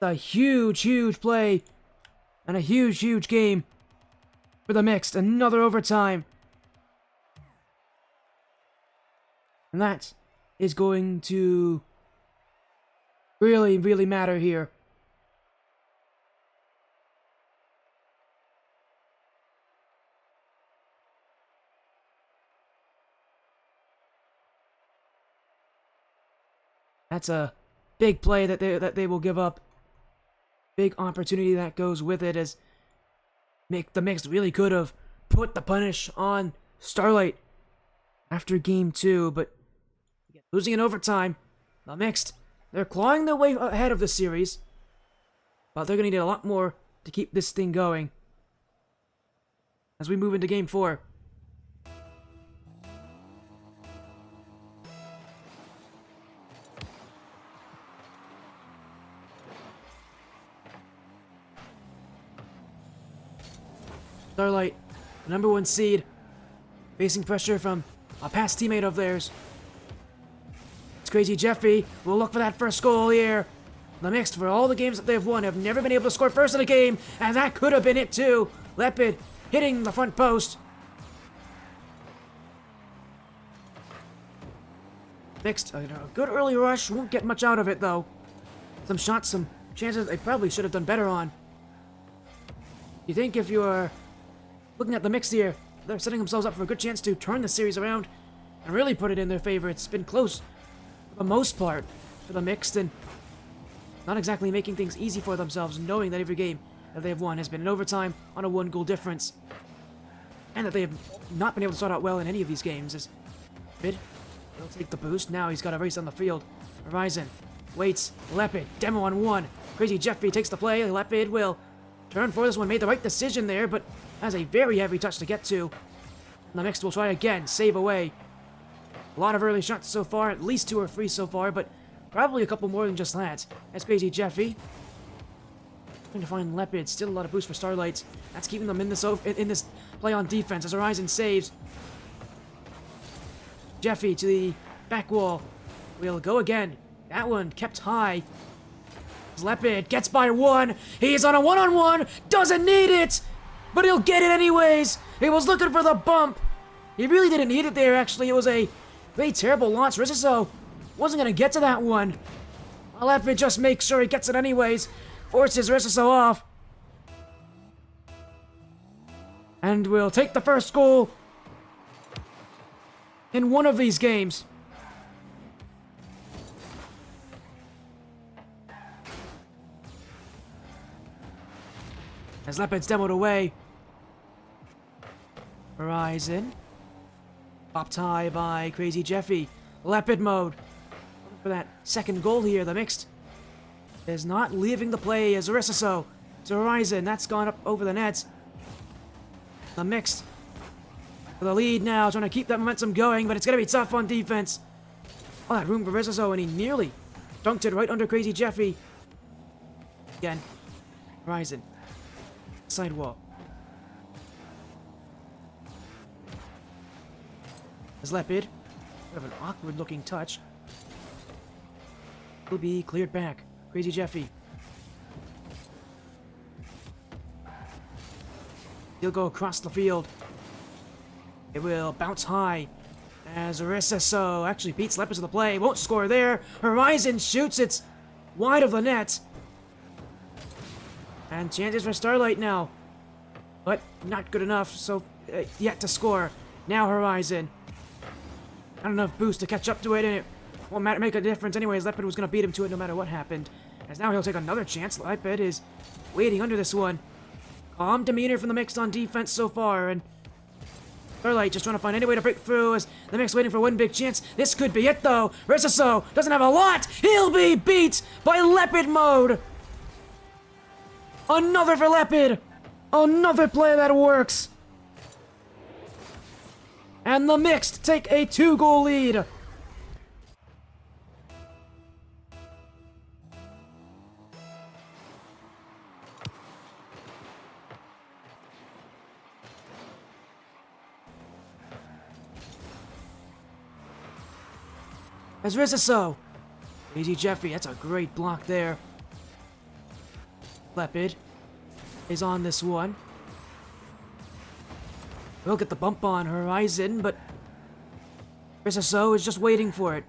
A huge, huge play and a huge, huge game for the Mixed. Another overtime. And that is going to really, really matter here. That's a big play that they will give up. Big opportunity that goes with it as the Mixed really could have put the punish on Starlight after game 2, but losing in overtime, the Mixed, they're clawing their way ahead of the series, but they're going to need a lot more to keep this thing going as we move into game 4. Starlight, the number 1 seed, facing pressure from a past teammate of theirs. It's Crazy Jeffy. We'll look for that first goal here. The Mixed, for all the games that they've won, have never been able to score first in a game, and that could have been it too. Lepid hitting the front post. Mixed, a good early rush. Won't get much out of it though. Some shots, some chances they probably should have done better on. You think if you're looking at the Mixed here, they're setting themselves up for a good chance to turn the series around and really put it in their favor. It's been close for the most part for the Mixed and not exactly making things easy for themselves, knowing that every game that they have won has been in overtime on a 1-goal difference. And that they have not been able to start out well in any of these games. As Mid, he'll take the boost. Now he's got a race on the field. Horizon waits. Lepid, demo on 1. Crazy Jeffy takes the play. Lepid will turn for this one. Made the right decision there, but has a very heavy touch to get to. And the Mixed will try again. Save away. A lot of early shots so far. At least 2 or 3 so far, but probably a couple more than just that. That's Crazy Jeffy. Trying to find Lepid. Still a lot of boost for Starlight. That's keeping them in this play on defense as Horizon saves. Jeffy to the back wall. We'll go again. That one kept high. Lepid gets by 1. He's on a 1-on-1. Doesn't need it, but he'll get it anyways. He was looking for the bump. He really didn't need it there, actually. It was a very terrible launch. Rizzo wasn't going to get to that one. Lepid just makes sure he gets it anyways. Forces Rizzo off. And we'll take the first goal in one of these games. As Leopard's demoed away. Horizon. Popped high by Crazy Jeffy. Leopard mode. Looking for that second goal here. The mixed is not leaving the play as Arisaso to Horizon. That's gone up over the net. The mixed for the lead now, trying to keep that momentum going, but it's going to be tough on defense. All that room for Arisaso, and he nearly dunked it right under Crazy Jeffy. Again, Horizon. Sidewall. As Leopard, bit of an awkward looking touch. Will be cleared back. Crazy Jeffy. He'll go across the field. It will bounce high as Arisaso actually beats Leopard to the play. Won't score there. Horizon shoots it wide of the net. And chances for Starlight now. But not good enough, so yet to score. Now Horizon. Not enough boost to catch up to it, and it won't make a difference anyways. Leopard was going to beat him to it no matter what happened. As now he'll take another chance. Leopard is waiting under this one. Calm demeanor from the mixed on defense so far, and Starlight just trying to find any way to break through as the mixed waiting for one big chance. This could be it though. Arisaso doesn't have a lot. He'll be beat by Leopard mode. Another for Leopard. Another play that works. And the mixed take a 2-goal lead. As Arisaso. Crazy Jeffy, that's a great block there. Leopard is on this one. We'll get the bump on Horizon, but Arisaso is just waiting for it.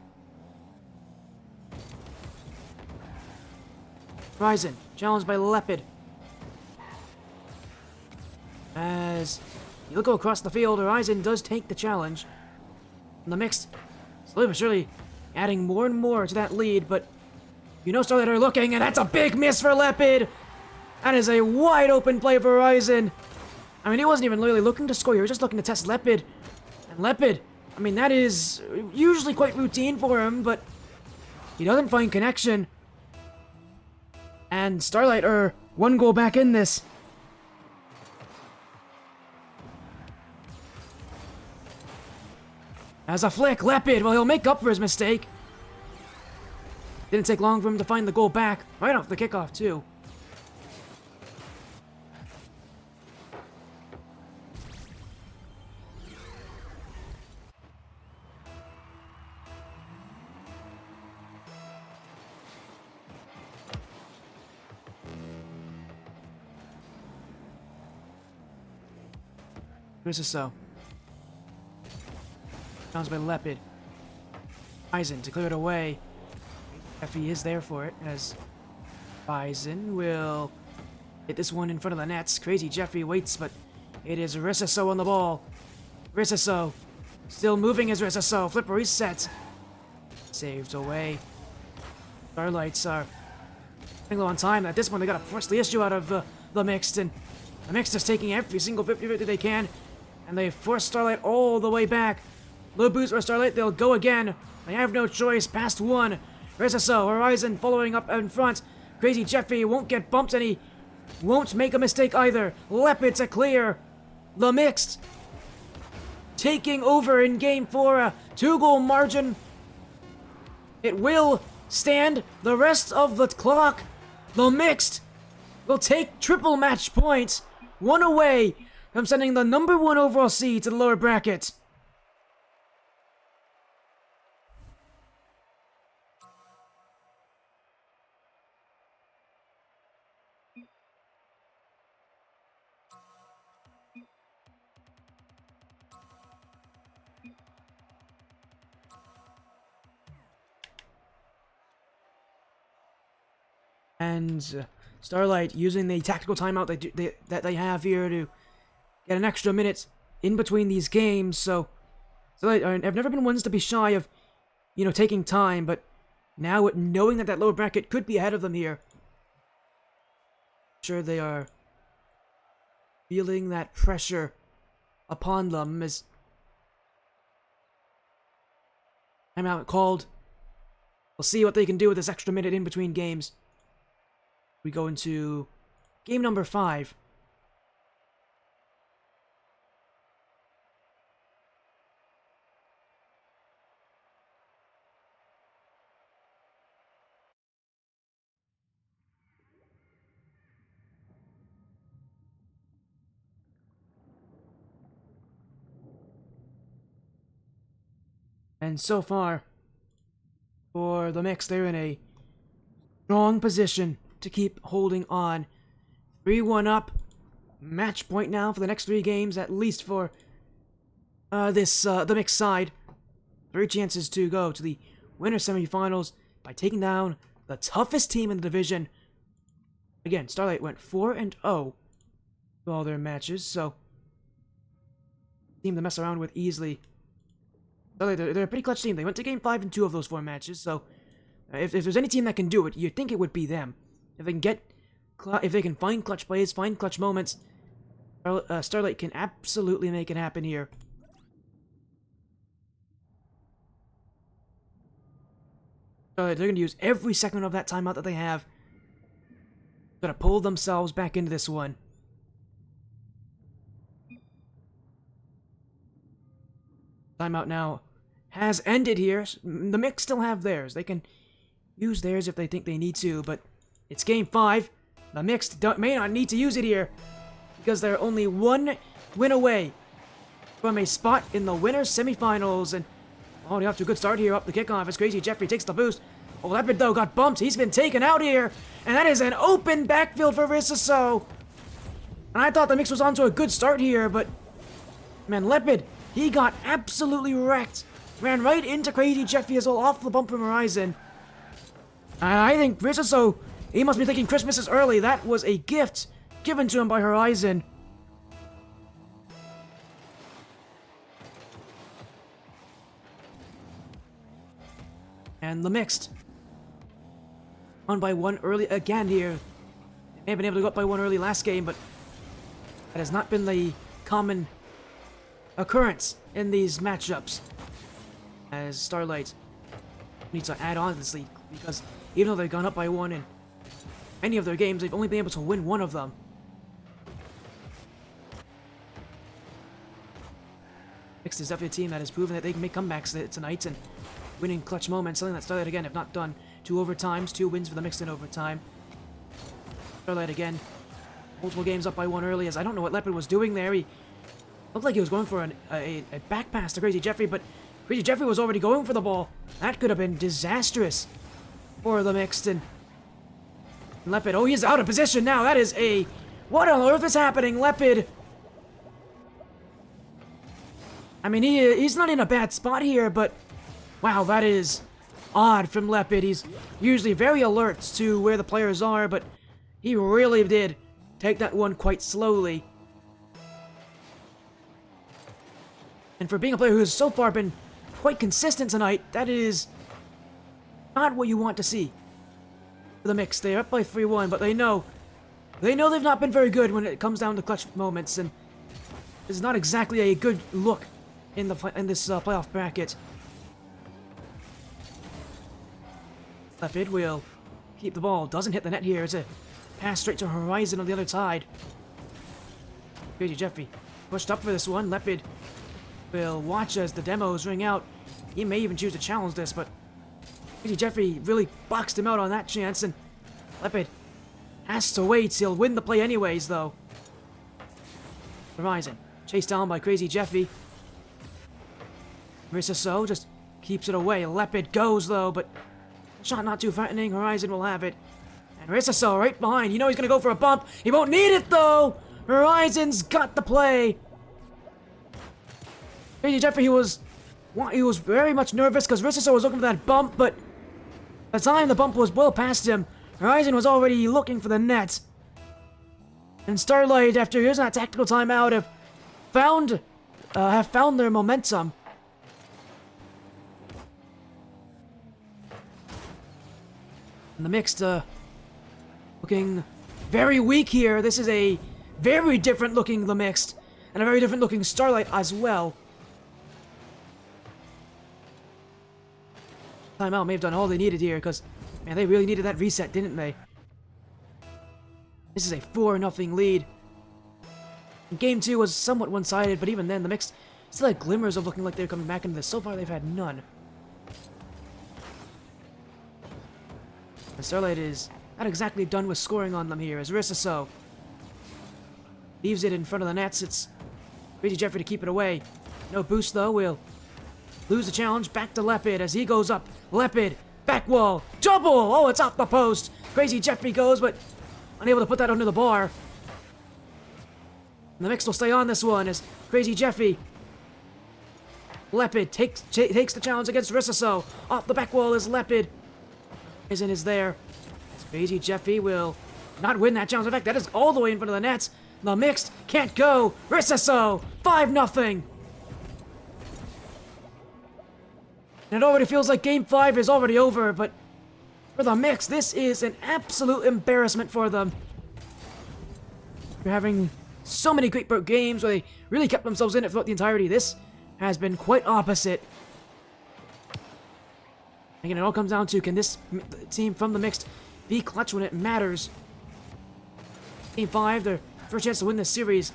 Horizon, challenged by Leopard. As he'll go across the field, Horizon does take the challenge. And the mixed, slowly but surely, adding more and more to that lead, but you know Starlight are looking, and that's a big miss for Leopard! That is a wide open play for Horizon. I mean, he wasn't even really looking to score, he was just looking to test Leopard. And Leopard, I mean, that is usually quite routine for him, but he doesn't find connection. And Starlight are 1 goal back in this. As a flick, Leopard, well, he'll make up for his mistake. Didn't take long for him to find the goal back. Right off the kickoff, too. Arisaso. Challenged by Leopard. Bison to clear it away. Effie is there for it, as Bison will hit this one in front of the nets. Crazy Jeffy waits, but it is Arisaso on the ball. Arisaso still moving as Arisaso. Flip reset. Saved away. Starlights are running low on time. At this point, they got to force the issue out of the mixed, and the mixed is taking every single 50-50 they can, and they force Starlight all the way back. Low boost for Starlight, they'll go again. They have no choice, past 1. Arisaso, Horizon following up in front. Crazy Jeffy won't get bumped and he won't make a mistake either. Leopard to clear. The mixed taking over in game 4, a 2-goal margin. It will stand the rest of the clock. The mixed will take triple match points, 1 away from sending the number 1 overall seed to the lower bracket. And Starlight using the tactical timeout that they have here to get an extra minute in between these games, so I've never been ones to be shy of, taking time, but now knowing that lower bracket could be ahead of them here, sure they are feeling that pressure upon them as timeout called. We'll see what they can do with this extra minute in between games. We go into game number 5. And so far, for the mix, they're in a strong position to keep holding on. 3-1 up. Match point now for the next 3 games, at least for the mix side. 3 chances to go to the winner semifinals by taking down the toughest team in the division. Again, Starlight went 4-0 to all their matches, so team to mess around with easily. They're a pretty clutch team. They went to game 5 in 2 of those 4 matches, so if there's any team that can do it, you'd think it would be them. If they can find clutch plays, find clutch moments, Starlight can absolutely make it happen here. They're going to use every second of that timeout that they have. Going to pull themselves back into this one. Timeout now has ended here. The mix still have theirs. They can use theirs if they think they need to, but it's game 5. The mix may not need to use it here because they're only 1 win away from a spot in the winner's semifinals. And they're off to a good start here up the kickoff as Crazy Jeffrey takes the boost. Leopard, though, got bumped. He's been taken out here, and that is an open backfield for Rissaso. And I thought the mix was on to a good start here, but man, Leopard, he got absolutely wrecked. Ran right into Crazy Jeffrey as well, off the bump from Horizon. I think Rissaso, he must be thinking Christmas is early. That was a gift given to him by Horizon. And the mixed on by 1 early again here. They may have been able to go up by 1 early last game, but that has not been the common occurrence in these matchups. As Starlight needs to add on to this lead, because even though they've gone up by 1 in many of their games, they've only been able to win 1 of them. Mixed is definitely a team that has proven that they can make comebacks tonight and winning clutch moments, something that Starlight again have not done. 2 overtimes, 2 wins for the Mixed in overtime. Starlight again, multiple games up by 1 early, as I don't know what Leopard was doing there. He looked like he was going for a back pass to Crazy Jeffrey, but Crazy Jeffrey was already going for the ball. That could have been disastrous for the Mixed. And Leopard, oh, he's out of position now. That is what on earth is happening, Leopard? I mean, he's not in a bad spot here, but wow, that is odd from Leopard. He's usually very alert to where the players are, but he really did take that one quite slowly. And for being a player who has so far been quite consistent tonight, that is not what you want to see for the Mix. They're up by 3-1, but they know they've not been very good when it comes down to clutch moments, and it's not exactly a good look in this playoff bracket. Leopard will keep the ball. Doesn't hit the net here. It's a pass straight to Horizon on the other side. Crazy Jeffrey pushed up for this one. Leopard will watch as the demos ring out. He may even choose to challenge this, but Crazy Jeffrey really boxed him out on that chance, and Leopard has to wait. He'll win the play anyways, though. Horizon chased down by Crazy Jeffrey. Rissaso just keeps it away. Leopard goes, though, but shot not too threatening. Horizon will have it. And Rissaso right behind. You know he's going to go for a bump. He won't need it, though. Horizon's got the play. Crazy Jeffrey, he was very much nervous because Rissaso was looking for that bump, but by the time the bump was well past him, Horizon was already looking for the net. And Starlight, after using that tactical timeout, have have found their momentum. And the mixed, looking very weak here. This is a very different looking the mixed, and a very different looking Starlight as well. Timeout may have done all they needed here, because, man, they really needed that reset, didn't they? This is a 4-0 lead. Game 2 was somewhat one-sided, but even then, the mixed still had glimmers of looking like they're coming back into this. So far, they've had none. And Starlight is not exactly done with scoring on them here, as Rissaso leaves it in front of the nets. It's Crazy Jeffrey to keep it away. No boost, though. We'll lose the challenge. Back to Lepid as he goes up. Lepid, back wall, double! Oh, it's off the post. Crazy Jeffrey goes, but unable to put that under the bar. And the mix will stay on this one as Crazy Jeffy. Lepid takes the challenge against Rissaso. Off the back wall is Lepid. Is there. Crazy Jeffy will not win that challenge. In fact, that is all the way in front of the nets. The mixed can't go. Rissaso, 5-0. And it already feels like Game 5 is already over, but for the mix, this is an absolute embarrassment for them. They're having so many great games where they really kept themselves in it throughout the entirety. This has been quite opposite. Again, it all comes down to, can this team from the mixed be clutch when it matters? Game 5, their first chance to win this series.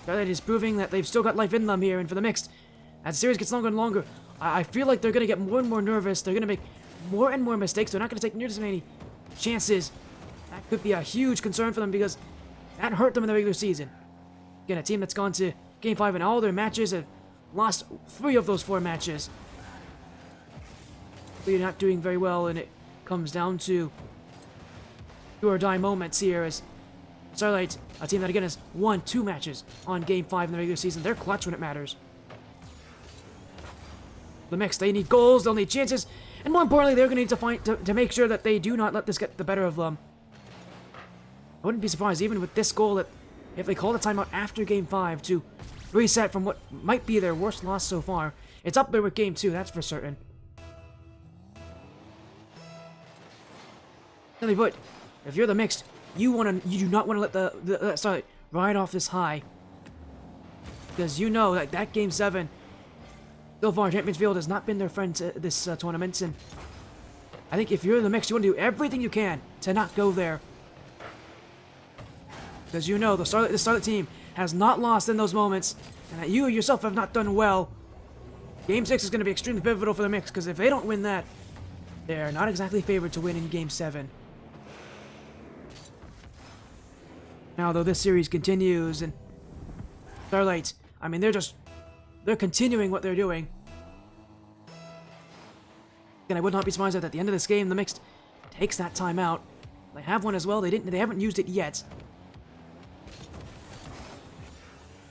Starlight is proving that they've still got life in them here, and for the mixed, as the series gets longer and longer, I feel like they're going to get more and more nervous. They're going to make more and more mistakes. They're not going to take near as many chances. That could be a huge concern for them because that hurt them in the regular season. Again, a team that's gone to Game 5 in all their matches have lost 3 of those 4 matches. But you're not doing very well, and it comes down to do or die moments here as Starlight, a team that again has won 2 matches on Game 5 in the regular season. They're clutch when it matters. The mix, they need goals, they'll need chances, and more importantly, they're going to need to make sure that they do not let this get the better of them. I wouldn't be surprised, even with this goal, that if they call the timeout after Game 5 to reset from what might be their worst loss so far, it's up there with Game 2, that's for certain. Simply put, if you're the mixed, you do not want to let the Starlight ride off this high, because you know that Game 7. So far, Champions Field has not been their friend to this tournament, and I think if you're the mix, you want to do everything you can to not go there. Because you know the Starlight team has not lost in those moments, and that you yourself have not done well. Game 6 is going to be extremely pivotal for the mix, because if they don't win that, they're not exactly favored to win in Game 7. Now, though, this series continues, and Starlight, I mean, they're continuing what they're doing. Again, I would not be surprised if at the end of this game, the mixed takes that timeout. They have one as well. They haven't used it yet.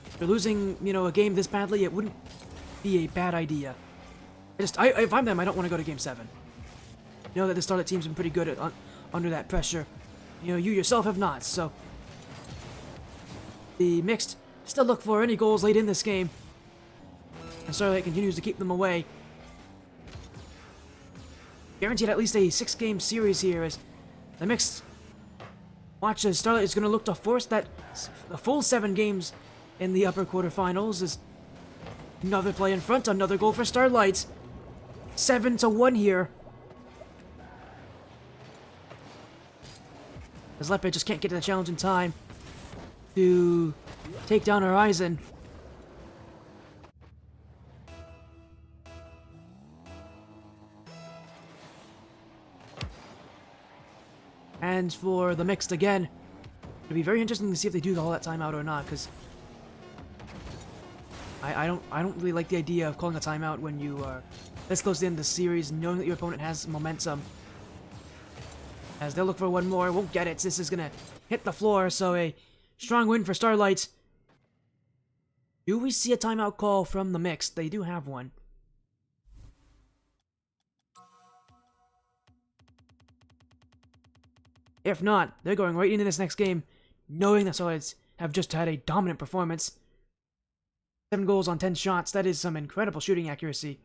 If they're losing, a game this badly, it wouldn't be a bad idea. If I'm them, I don't want to go to Game 7. You know that the Starlight team's been pretty good at under that pressure. You yourself have not, so the mixed still look for any goals late in this game. And Starlight continues to keep them away. Guaranteed at least a 6-game series here as the mixed watch as Starlight is going to look to force that a full 7 games in the upper quarterfinals. As another play in front, another goal for Starlight. 7-1 here. As Lepid just can't get to the challenge in time to take down Horizon. And for the mixed again, it'll be very interesting to see if they do call that timeout or not, because I don't really like the idea of calling a timeout when you are this close to the end of the series, knowing that your opponent has momentum. As they'll look for one more, won't get it. This is gonna hit the floor, so a strong win for Starlight. Do we see a timeout call from the mixed? They do have one. If not, they're going right into this next game, knowing that Starlights have just had a dominant performance. 7 goals on 10 shots. That is some incredible shooting accuracy.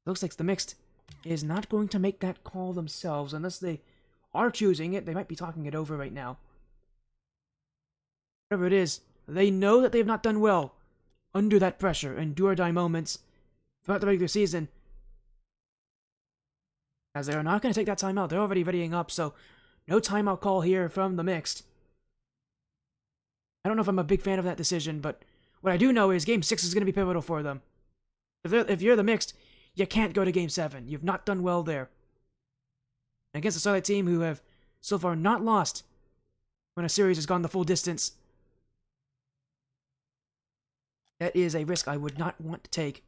Looks like the Mixed is not going to make that call themselves unless they are choosing it. They might be talking it over right now. Whatever it is, they know that they have not done well under that pressure and do-or-die moments throughout the regular season. As they are not going to take that timeout. They're already readying up, so no timeout call here from the Mixed. I don't know if I'm a big fan of that decision, but what I do know is Game 6 is going to be pivotal for them. If you're the Mixed, you can't go to Game 7. You've not done well there. Against the Starlight team, who have so far not lost when a series has gone the full distance, that is a risk I would not want to take.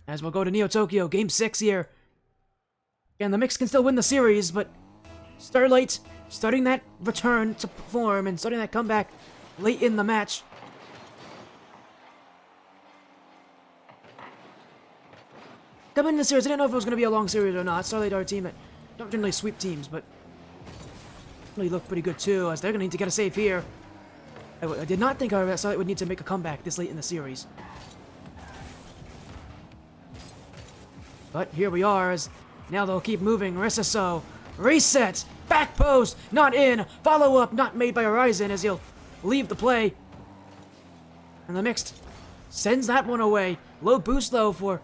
As we'll go to Neo Tokyo, Game 6 here. And the Mix can still win the series, but Starlight starting that return to form and starting that comeback late in the match. Coming into the series, I didn't know if it was going to be a long series or not. Starlight are a team that don't generally sweep teams, but really look pretty good too, as they're going to need to get a save here. I did not think, however, that Starlight would need to make a comeback this late in the series. But here we are, as now they'll keep moving. Risaso, reset, back post, not in, follow up, not made by Horizon as he'll leave the play. And the Mixed sends that one away. Low boost though for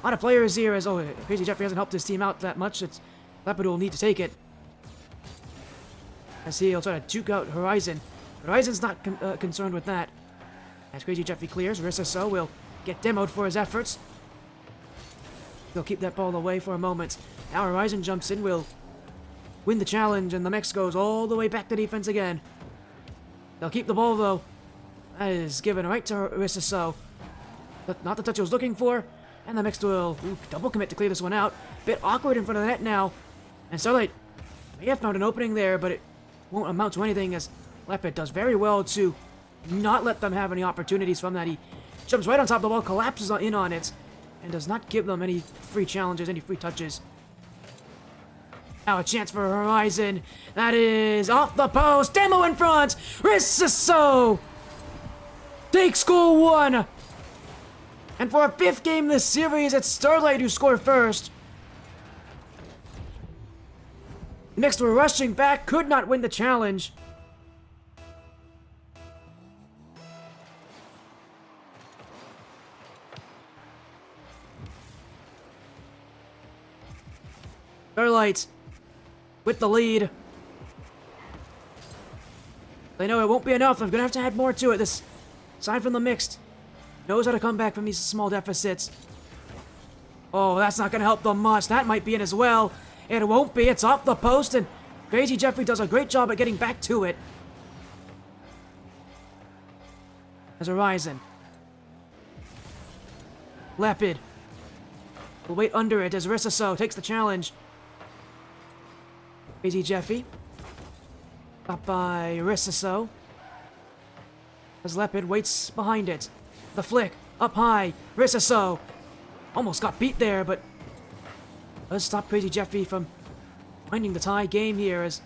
a lot of players here as, Crazy Jeffrey hasn't helped his team out that much. Leopard will need to take it. As he'll try to juke out Horizon. Horizon's not concerned with that. As Crazy Jeffrey clears, Risaso will get demoed for his efforts. He'll keep that ball away for a moment. Now Horizon jumps in, will win the challenge, and the Mix goes all the way back to defense again. They'll keep the ball, though. That is given right to Risaso. But not the touch he was looking for. And the Mix will double commit to clear this one out. Bit awkward in front of the net now. And Starlight may have found an opening there, but it won't amount to anything, as Leopard does very well to not let them have any opportunities from that. He jumps right on top of the ball, collapses in on it, and does not give them any free challenges, any free touches. Now a chance for Horizon. That is off the post. Demo in front. Risaso takes goal 1. And for a 5th game this series, it's Starlight who scored first. The Mixed were rushing back, could not win the challenge. Starlight with the lead. They know it won't be enough. They're going to add more to it. This, aside from the Mixed, knows how to come back from these small deficits. Oh, that's not going to help them much. That might be it as well. It won't be. It's off the post, and Crazy Jeffrey does a great job at getting back to it. As Horizon. Leopard will wait under it as Risaso takes the challenge. Crazy Jeffy. Up by Risaso. As Leopard waits behind it. The flick. Up high. Risaso. Almost got beat there, but let's stop Crazy Jeffy from finding the tie game here as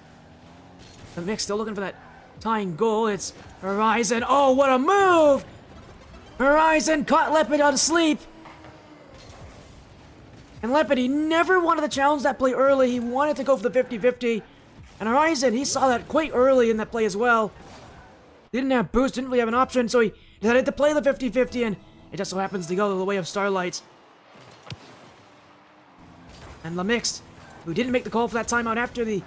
the Mix still looking for that tying goal. It's Horizon. Oh, what a move! Horizon caught Leopard on sleep. And Leopard, he never wanted to challenge that play early. He wanted to go for the 50-50. And Horizon, he saw that quite early in that play as well. Didn't have boost, didn't really have an option, so he decided to play the 50-50, and it just so happens to go the way of Starlight. And the Mixed, who didn't make the call for that timeout after the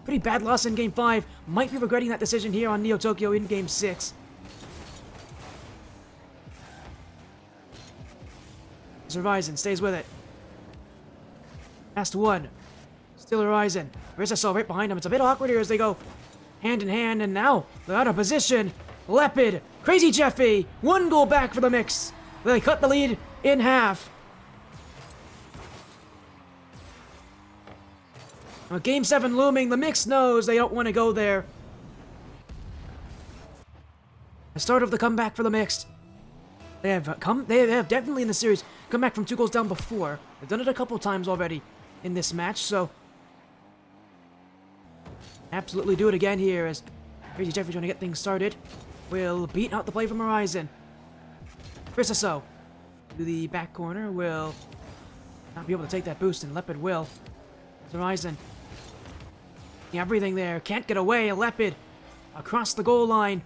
pretty bad loss in Game 5, might be regretting that decision here on Neo Tokyo in Game 6. Horizon stays with it. Last one. Still Horizon. Risaso right behind him. It's a bit awkward here as they go hand in hand, and now they're out of position. Leopard, Crazy Jeffy, 1 goal back for the Mix. They cut the lead in half. Now, Game 7 looming. The Mix knows they don't want to go there. The start of the comeback for the Mixed. They have definitely in the series come back from 2 goals down before. They've done it a couple times already in this match, so absolutely do it again here as Crazy Jeffrey trying to get things started. Will beat out the play from Horizon. Frisaso to the back corner will not be able to take that boost, and Leopard will. Horizon. Everything there. Can't get away. Leopard across the goal line.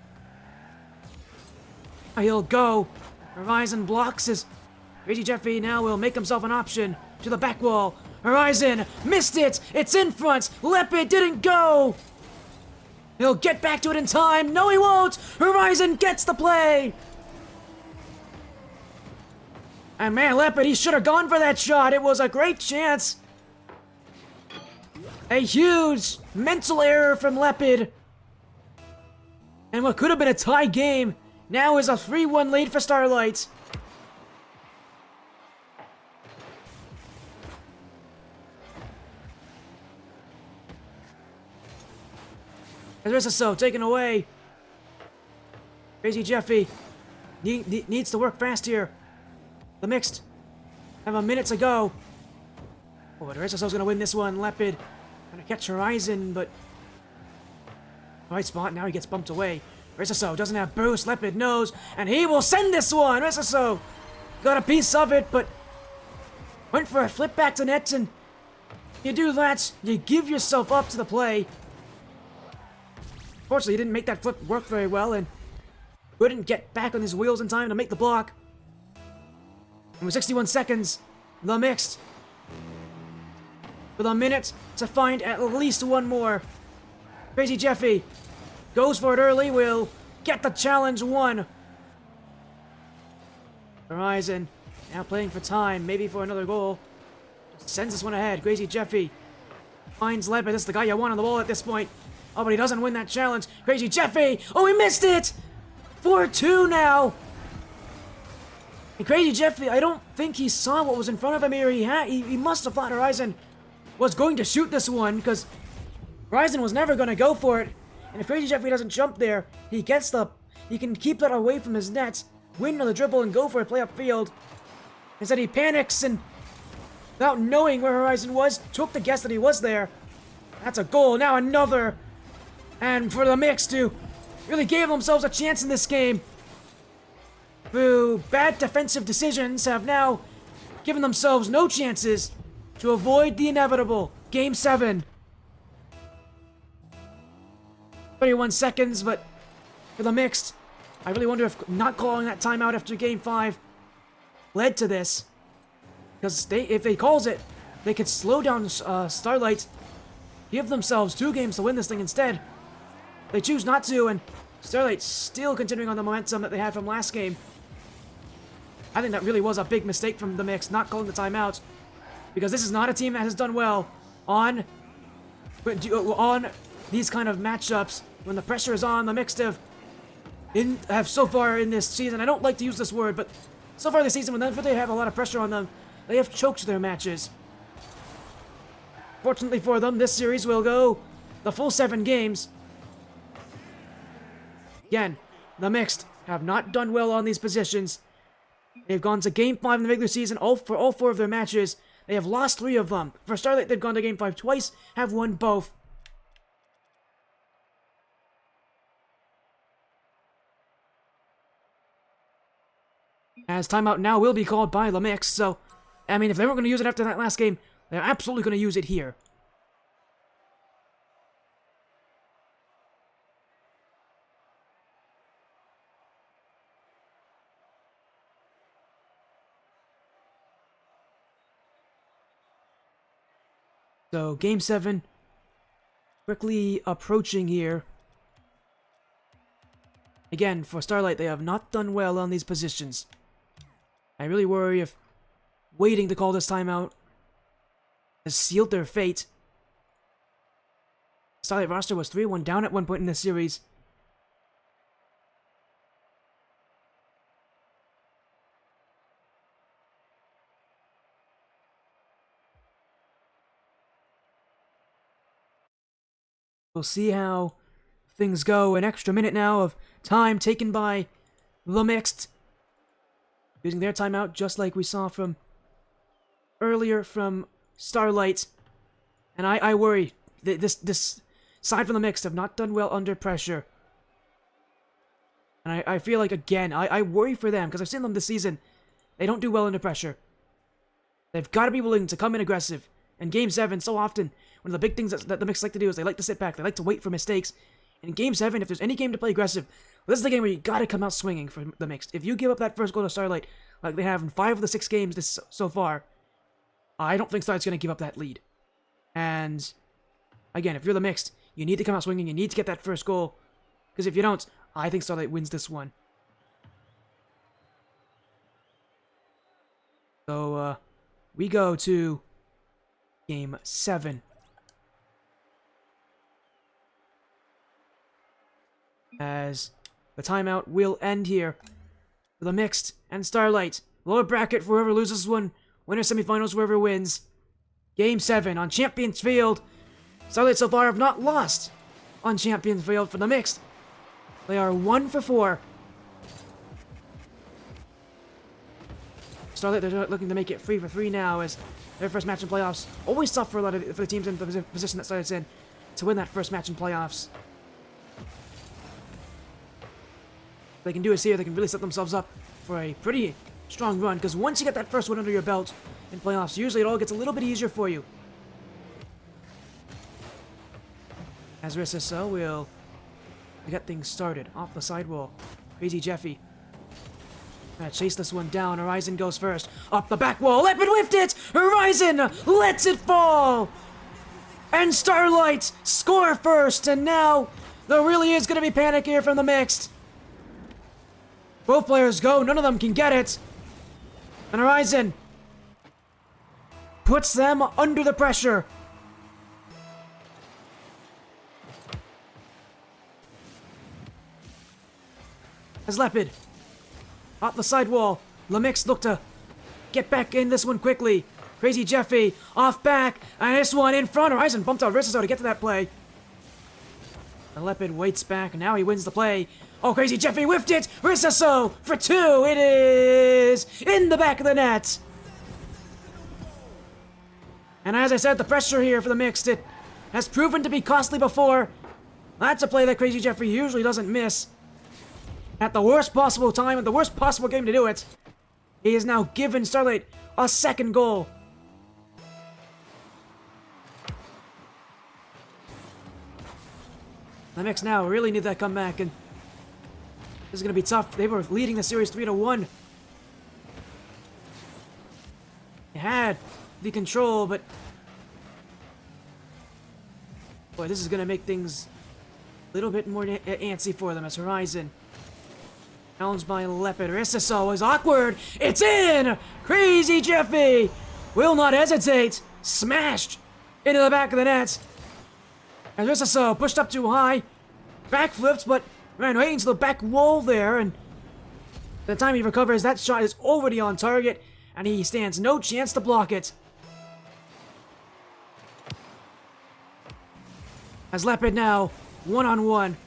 He'll go. Horizon blocks his. Crazy Jeffrey now will make himself an option to the back wall. Horizon missed it. It's in front. Leopard didn't go. He'll get back to it in time. No, he won't. Horizon gets the play. And man, Leopard, he should have gone for that shot. It was a great chance. A huge mental error from Leopard. And what could have been a tie game now is a 3-1 lead for Starlight. Frisaso taken away. Crazy Jeffy needs to work fast here. The mixed have a minute to go. Oh, but Frisaso's gonna win this one. Leopard gonna catch Horizon, but right spot. Now he gets bumped away. Frisaso doesn't have boost. Leopard knows, and he will send this one. Frisaso got a piece of it, but went for a flip back to net, and you do that, you give yourself up to the play. Fortunately, he didn't make that flip work very well, and couldn't get back on his wheels in time to make the block. And with 61 seconds, the mixed with a minute to find at least one more. Crazy Jeffy goes for it early, will get the challenge won. Horizon now playing for time, maybe for another goal. Just sends this one ahead. Crazy Jeffy finds Leopard. This is the guy you want on the ball at this point. Oh, but he doesn't win that challenge. Crazy Jeffy! Oh, he missed it! 4-2 now! And Crazy Jeffy, I don't think he saw what was in front of him here. He must have thought Horizon was going to shoot this one, because Horizon was never going to go for it. And if Crazy Jeffy doesn't jump there, he can keep that away from his net, win on the dribble, and go for a play upfield. Instead, he panics and, without knowing where Horizon was, took the guess that he was there. That's a goal. Now another. And for the mix to really gave themselves a chance in this game. Who, bad defensive decisions, have now given themselves no chances to avoid the inevitable. Game 7. 31 seconds, but for the mixed, I really wonder if not calling that timeout after Game 5 led to this. Because if they calls it, they could slow down Starlight, give themselves 2 games to win this thing instead. They choose not to, and Starlight still continuing on the momentum that they had from last game. I think that really was a big mistake from the mix, not calling the timeout, because this is not a team that has done well on these kind of matchups when the pressure is on. The mixed have so far in this season, I don't like to use this word, but so far this season, whenever they have a lot of pressure on them, they have choked their matches. Fortunately for them, this series will go the full 7 games. Again, the mixed have not done well on these positions. They've gone to Game 5 in the regular season for all 4 of their matches. They have lost 3 of them. For Starlight, they've gone to Game 5 twice, have won both. As timeout now will be called by the mix, so, I mean, if they weren't going to use it after that last game, they're absolutely going to use it here. So, Game 7, quickly approaching here. Again, for Starlight, they have not done well on these positions. I really worry if waiting to call this timeout has sealed their fate. Starlight roster was 3-1 down at one point in this series. We'll see how things go. An extra minute now of time taken by the mixed. Using their timeout just like we saw from earlier from Starlight. And I worry that this aside from the mixed, have not done well under pressure. And I feel like, again, I worry for them, because I've seen them this season. They don't do well under pressure. They've got to be willing to come in aggressive. And Game 7, so often, one of the big things that the mix like to do is they like to sit back. They like to wait for mistakes. And in Game 7, if there's any game to play aggressive, this is the game where you got to come out swinging for the mixed. If you give up that first goal to Starlight, like they have in 5 of the 6 games so far, I don't think Starlight's going to give up that lead. And, again, if you're the mixed, you need to come out swinging. You need to get that first goal. Because if you don't, I think Starlight wins this one. So, we go to Game 7. As the timeout will end here for the mixed and Starlight. Lower bracket for whoever loses one. Winner semifinals, whoever wins. Game 7 on Champions Field. Starlight so far have not lost on Champions Field for the mixed. They are 1 for 4. Starlight, they're looking to make it 3 for 3 now as their first match in playoffs. Always tough for the teams in the position that Starlight's in to win that first match in playoffs. They can do is here, they can really set themselves up for a pretty strong run, because once you get that first one under your belt in playoffs, usually it all gets a little bit easier for you. As RSSO will get things started off the sidewall. Crazy Jeffy. Gonna chase this one down. Horizon goes first. Up the back wall. Lepid whiffed it! Horizon lets it fall! And Starlight score first, and now there really is gonna be panic here from the mixed. Both players go, none of them can get it. And Horizon puts them under the pressure. As Lepid off the sidewall, Lemix look to get back in this one quickly. Crazy Jeffy off back, and this one in front. Horizon bumped out Rissaso to get to that play. And Lepid waits back, and now he wins the play. Oh, Crazy Jeffy whiffed it! Rissaso for 2! It is in the back of the net! And as I said, the pressure here for the mixed, it has proven to be costly before. That's a play that Crazy Jeffy usually doesn't miss. At the worst possible time, at the worst possible game to do it, he has now given Starlight a second goal. The mix now really need that comeback, and this is going to be tough. They were leading the series 3-1. They had the control, but boy, this is going to make things a little bit more antsy for them as Horizon. Challenged by Lepid. Rissaso is awkward. It's in! Crazy Jeffy will not hesitate. Smashed into the back of the net. And Rissaso pushed up too high. Backflipped, but ran right into the back wall there. And by the time he recovers, that shot is already on target. And he stands no chance to block it. As Lepid now, one-on-one.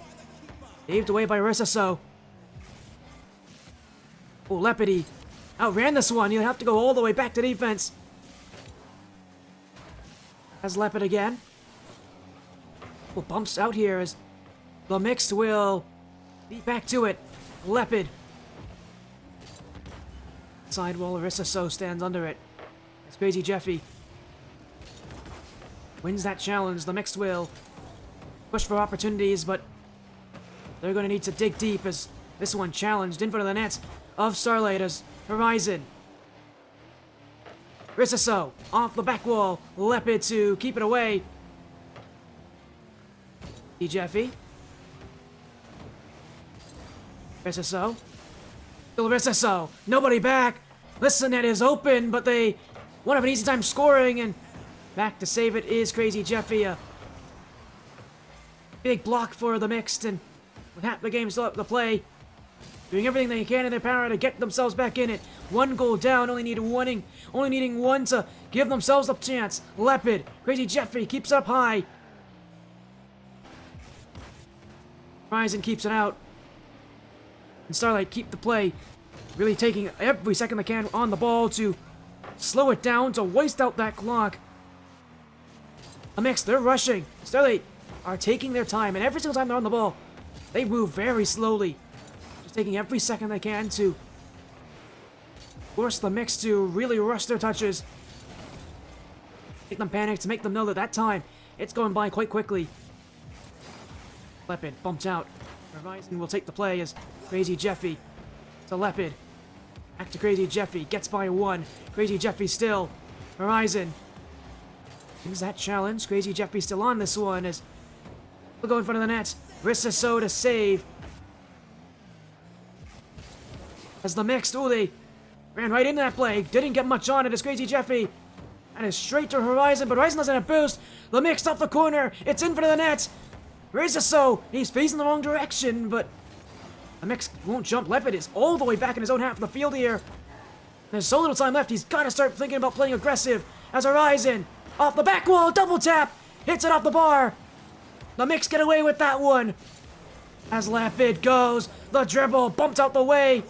Saved away by Rissaso. Oh, Lepid outran this one. He'll have to go all the way back to defense. As Lepid again. Oh, bumps out here as the mixed will be back to it. Lepid. Sidewall, Rissaso stands under it. As Crazy Jeffy wins that challenge. The mixed will push for opportunities, but they're going to need to dig deep as this one challenged in front of the net of Starlight as Horizon. Rissaso off the back wall. Lepid to keep it away. Jeffy. Rissaso. Still Rissaso. Nobody back. Listen, net is open, but they won't have an easy time scoring, and back to save it is Crazy Jeffy. A big block for the mixed, and with half the game still up to play, doing everything they can in their power to get themselves back in it. One goal down, only needing one to give themselves a chance. Lepid, Crazy Jeffy keeps up high. Horizon keeps it out. And Starlight keep the play, really taking every second they can on the ball to slow it down, to waste out that clock. A mix, they're rushing. Starlight are taking their time, and every single time they're on the ball, they move very slowly. Just taking every second they can to force the mix to really rush their touches. Make them panic, to make them know that that time, it's going by quite quickly. Lepid bumped out. Horizon will take the play as Crazy Jeffy to Lepid. Back to Crazy Jeffy, gets by one. Crazy Jeffy still. Horizon wins that challenge. Crazy Jeffy still on this one as we'll go in front of the net. Rissaso to save. As the mixed, they ran right into that play. Didn't get much on it as Crazy Jeffy. And is straight to Horizon, but Horizon doesn't have boost. The mixed off the corner. It's in front of the net. Rissaso, he's facing the wrong direction, but the mix won't jump. Lepid is all the way back in his own half of the field here. There's so little time left, he's got to start thinking about playing aggressive. As Horizon, off the back wall, double tap, hits it off the bar. The mix get away with that one. As Lepid goes, the dribble bumped out the way.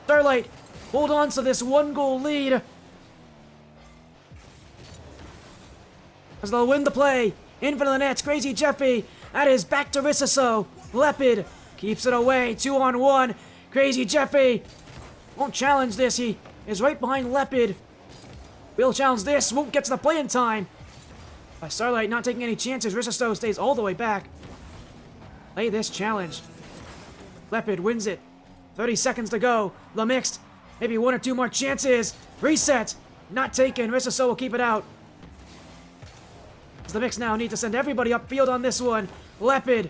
Starlight hold on to this 1-goal lead. As they'll win the play, in front of the nets, Crazy Jeffy, that is back to Rissaso. Lepid keeps it away, 2-on-1. Crazy Jeffy won't challenge this, he is right behind Lepid. Will challenge this, won't get to the play in time. By Starlight not taking any chances, Rissaso stays all the way back. Play this challenge. Lepid wins it. 30 seconds to go. The mixed, maybe 1 or 2 more chances. Reset, not taken, Rissaso will keep it out. The mix now need to send everybody upfield on this one. Lepid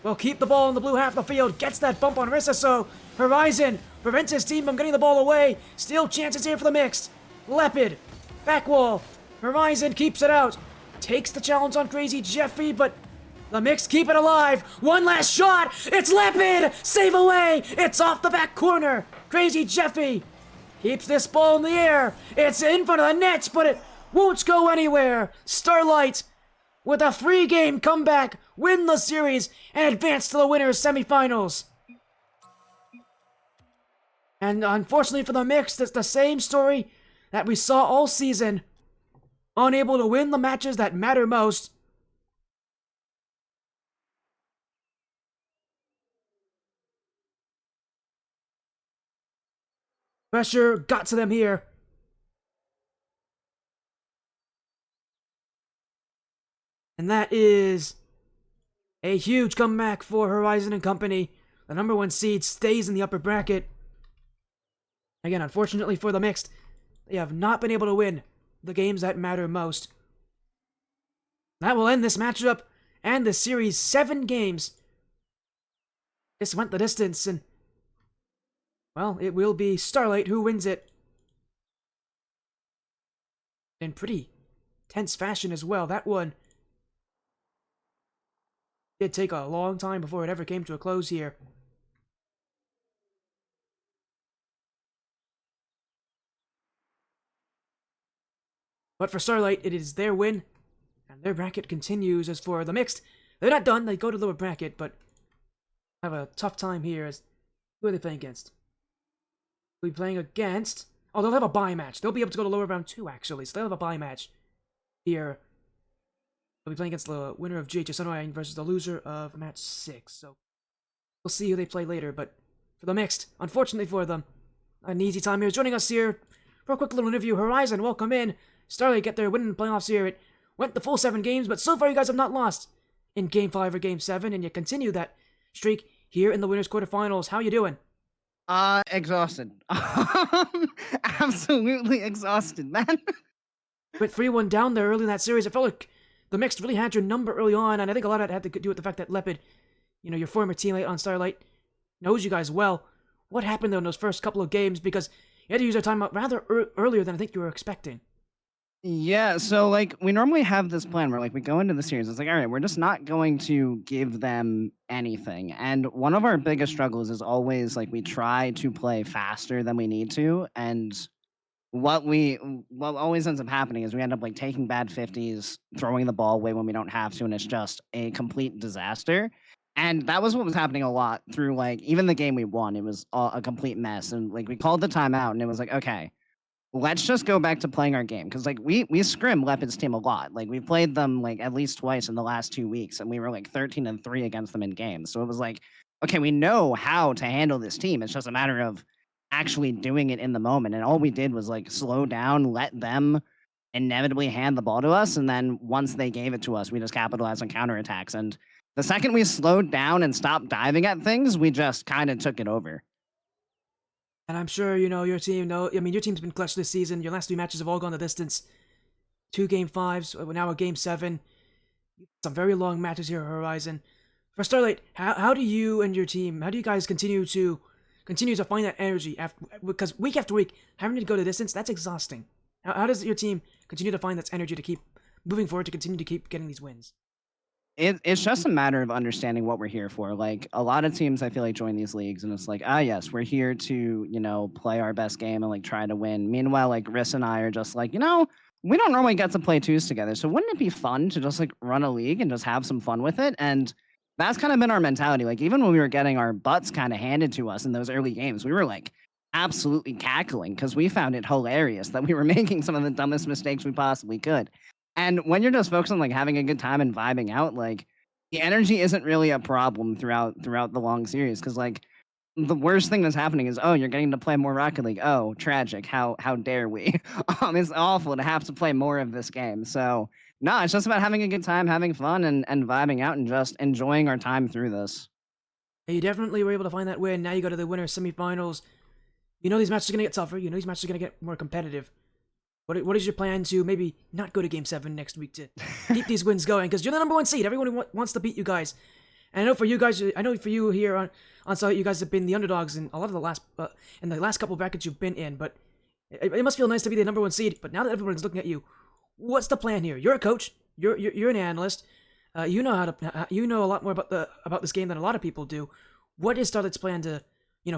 will keep the ball in the blue half of the field. Gets that bump on Rissaso. Horizon prevents his team from getting the ball away. Still chances here for the mixed. Lepid, back wall. Horizon keeps it out. Takes the challenge on Crazy Jeffy, but the mixed keep it alive. One last shot. It's Lepid. Save away. It's off the back corner. Crazy Jeffy keeps this ball in the air. It's in front of the nets, but it won't go anywhere. Starlight, with a 3-game comeback, win the series and advance to the winners' semifinals. And unfortunately for the mixed, it's the same story that we saw all season. Unable to win the matches that matter most. Pressure got to them here. And that is a huge comeback for Horizon and Company. The #1 seed stays in the upper bracket. Again, unfortunately for the mixed, they have not been able to win the games that matter most. That will end this matchup and this series. 7 games. This went the distance, and well, it will be Starlight who wins it. In pretty tense fashion as well. That one did take a long time before it ever came to a close here. But for Starlight, it is their win, and their bracket continues. As for the mixed, they're not done. They go to the lower bracket, but have a tough time here. As who are they playing against? They'll be playing against... Oh, they'll have a bye match. They'll be able to go to lower round 2, actually. So they'll have a bye match here. They'll be playing against the winner of GHS Sunrise versus the loser of match 6. So we'll see who they play later. But for the mixed, unfortunately for them, an easy time here. Joining us here for a quick little interview, Horizon, welcome in. Starlight get their win in the playoffs here. It went the full 7 games, but so far you guys have not lost in Game 5 or Game 7, and you continue that streak here in the winners quarterfinals. How you doing? Exhausted. Absolutely exhausted, man. Went 3-1 down there early in that series. It felt like the mixed really had your number early on, and I think a lot of it had to do with the fact that Lepid, your former teammate on Starlight, knows you guys well. What happened though in those first couple of games? Because you had to use your timeout rather earlier than I think you were expecting. Yeah, so we normally have this plan where we go into the series. It's like, all right, we're just not going to give them anything. And one of our biggest struggles is always we try to play faster than we need to, and what always ends up happening is we end up taking bad 50s, throwing the ball away when we don't have to, and it's just a complete disaster. And that was what was happening a lot through even the game we won. It was a complete mess, and we called the timeout, and it was like, okay, let's just go back to playing our game because like we scrim Leopard's team a lot. Like we played them like at least twice in the last 2 weeks, and we were like 13-3 against them in games. So it was like, okay, we know how to handle this team. It's just a matter of actually doing it in the moment. And all we did was like slow down, let them inevitably hand the ball to us, and then once they gave it to us, we just capitalized on counterattacks. And the second we slowed down and stopped diving at things, we just kind of took it over. And I'm sure, your team, I mean, your team's been clutch this season. Your last 3 matches have all gone the distance. 2 Game 5s, now a Game 7. Some very long matches here, Horizon. For Starlight, how do you and your team, how do you guys continue to find that energy because week after week, having to go the distance, that's exhausting. How does your team continue to find that energy to keep moving forward, to continue to keep getting these wins? It's just a matter of understanding what we're here for. Like a lot of teams, I feel like join these leagues, and it's like, ah, yes, we're here to play our best game and like try to win. Meanwhile, like Riss and I are just like, we don't normally get to play twos together, so wouldn't it be fun to just like run a league and just have some fun with it? And that's kind of been our mentality. Like even when we were getting our butts kind of handed to us in those early games, we were like absolutely cackling because we found it hilarious that we were making some of the dumbest mistakes we possibly could. And when you're just focused on like having a good time and vibing out, like the energy isn't really a problem throughout the long series. Because like the worst thing that's happening is, oh, you're getting to play more Rocket League. Oh, tragic! How dare we? It's awful to have to play more of this game. So no, it's just about having a good time, having fun, and vibing out, and just enjoying our time through this. You definitely were able to find that win. Now you go to the winner semifinals. You know these matches are gonna get tougher. You know these matches are gonna get more competitive. What is your plan to maybe not go to Game 7 next week to keep these wins going? Because you're the number 1 seed. Everyone wants to beat you guys. And I know for you guys, I know for you here on Starlight, you guys have been the underdogs in a lot of the last couple brackets you've been in. But it must feel nice to be the number 1 seed. But now that everyone's looking at you, what's the plan here? You're a coach. You're an analyst. You know you know a lot more about this game than a lot of people do. What is Starlight's plan to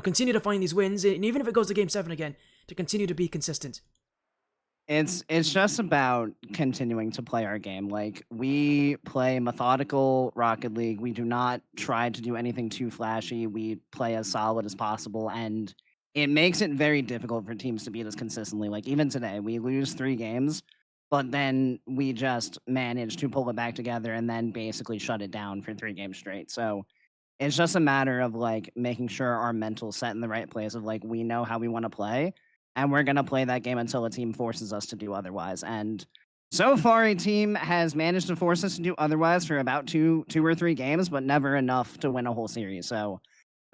continue to find these wins, and even if it goes to Game 7 again, to continue to be consistent? It's just about continuing to play our game. Like we play methodical Rocket League. We do not try to do anything too flashy. We play as solid as possible, and it makes it very difficult for teams to beat us consistently. Like even today, we lose 3 games, but then we just manage to pull it back together and then basically shut it down for 3 games straight. So it's just a matter of like making sure our mental's set in the right place of like we know how we want to play and we're going to play that game until a team forces us to do otherwise. And so far a team has managed to force us to do otherwise for about two or 3 games, but never enough to win a whole series. So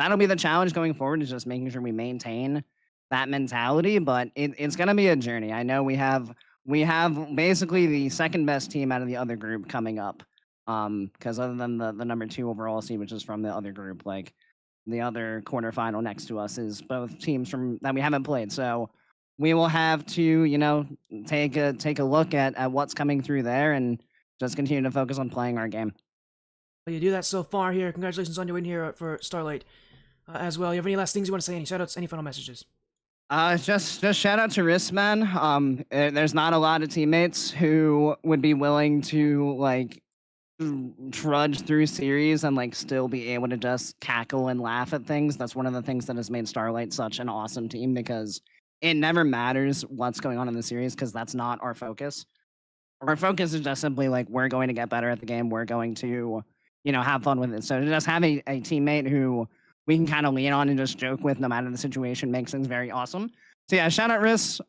that'll be the challenge going forward, is just making sure we maintain that mentality, but it's going to be a journey. I know we have basically the second best team out of the other group coming up. Because other than the number 2 overall seed, which is from the other group, like the other quarterfinal next to us is both teams from that we haven't played. So we will have to, take a look at what's coming through there and just continue to focus on playing our game. Well, you do that so far here. Congratulations on your win here for Starlight as well. You have any last things you want to say? Any shoutouts? Any final messages? Just shout out to Wristman. There's not a lot of teammates who would be willing to like trudge through series and like still be able to just cackle and laugh at things. That's one of the things that has made Starlight such an awesome team, because it never matters what's going on in the series because that's not our focus. Our focus is just simply like we're going to get better at the game. We're going to, have fun with it. So to just have a teammate who we can kind of lean on and just joke with no matter the situation makes things very awesome. So yeah, shout out Riss.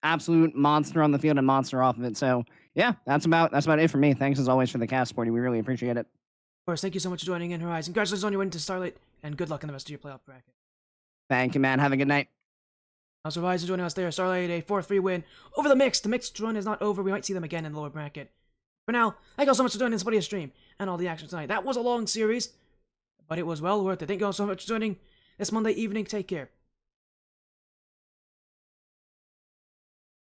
Absolute monster on the field and monster off of it. So yeah, that's about it for me. Thanks as always for the cast, Sporty. We really appreciate it. Of course, thank you so much for joining in, Horizon. Congratulations on your win to Starlight, and good luck in the rest of your playoff bracket. Thank you, man. Have a good night. Also, Horizon joining us there. Starlight, a 4-3 win over the Mixed. The Mixed run is not over. We might see them again in the lower bracket. For now, thank you all so much for joining this video stream and all the action tonight. That was a long series, but it was well worth it. Thank you all so much for joining this Monday evening. Take care.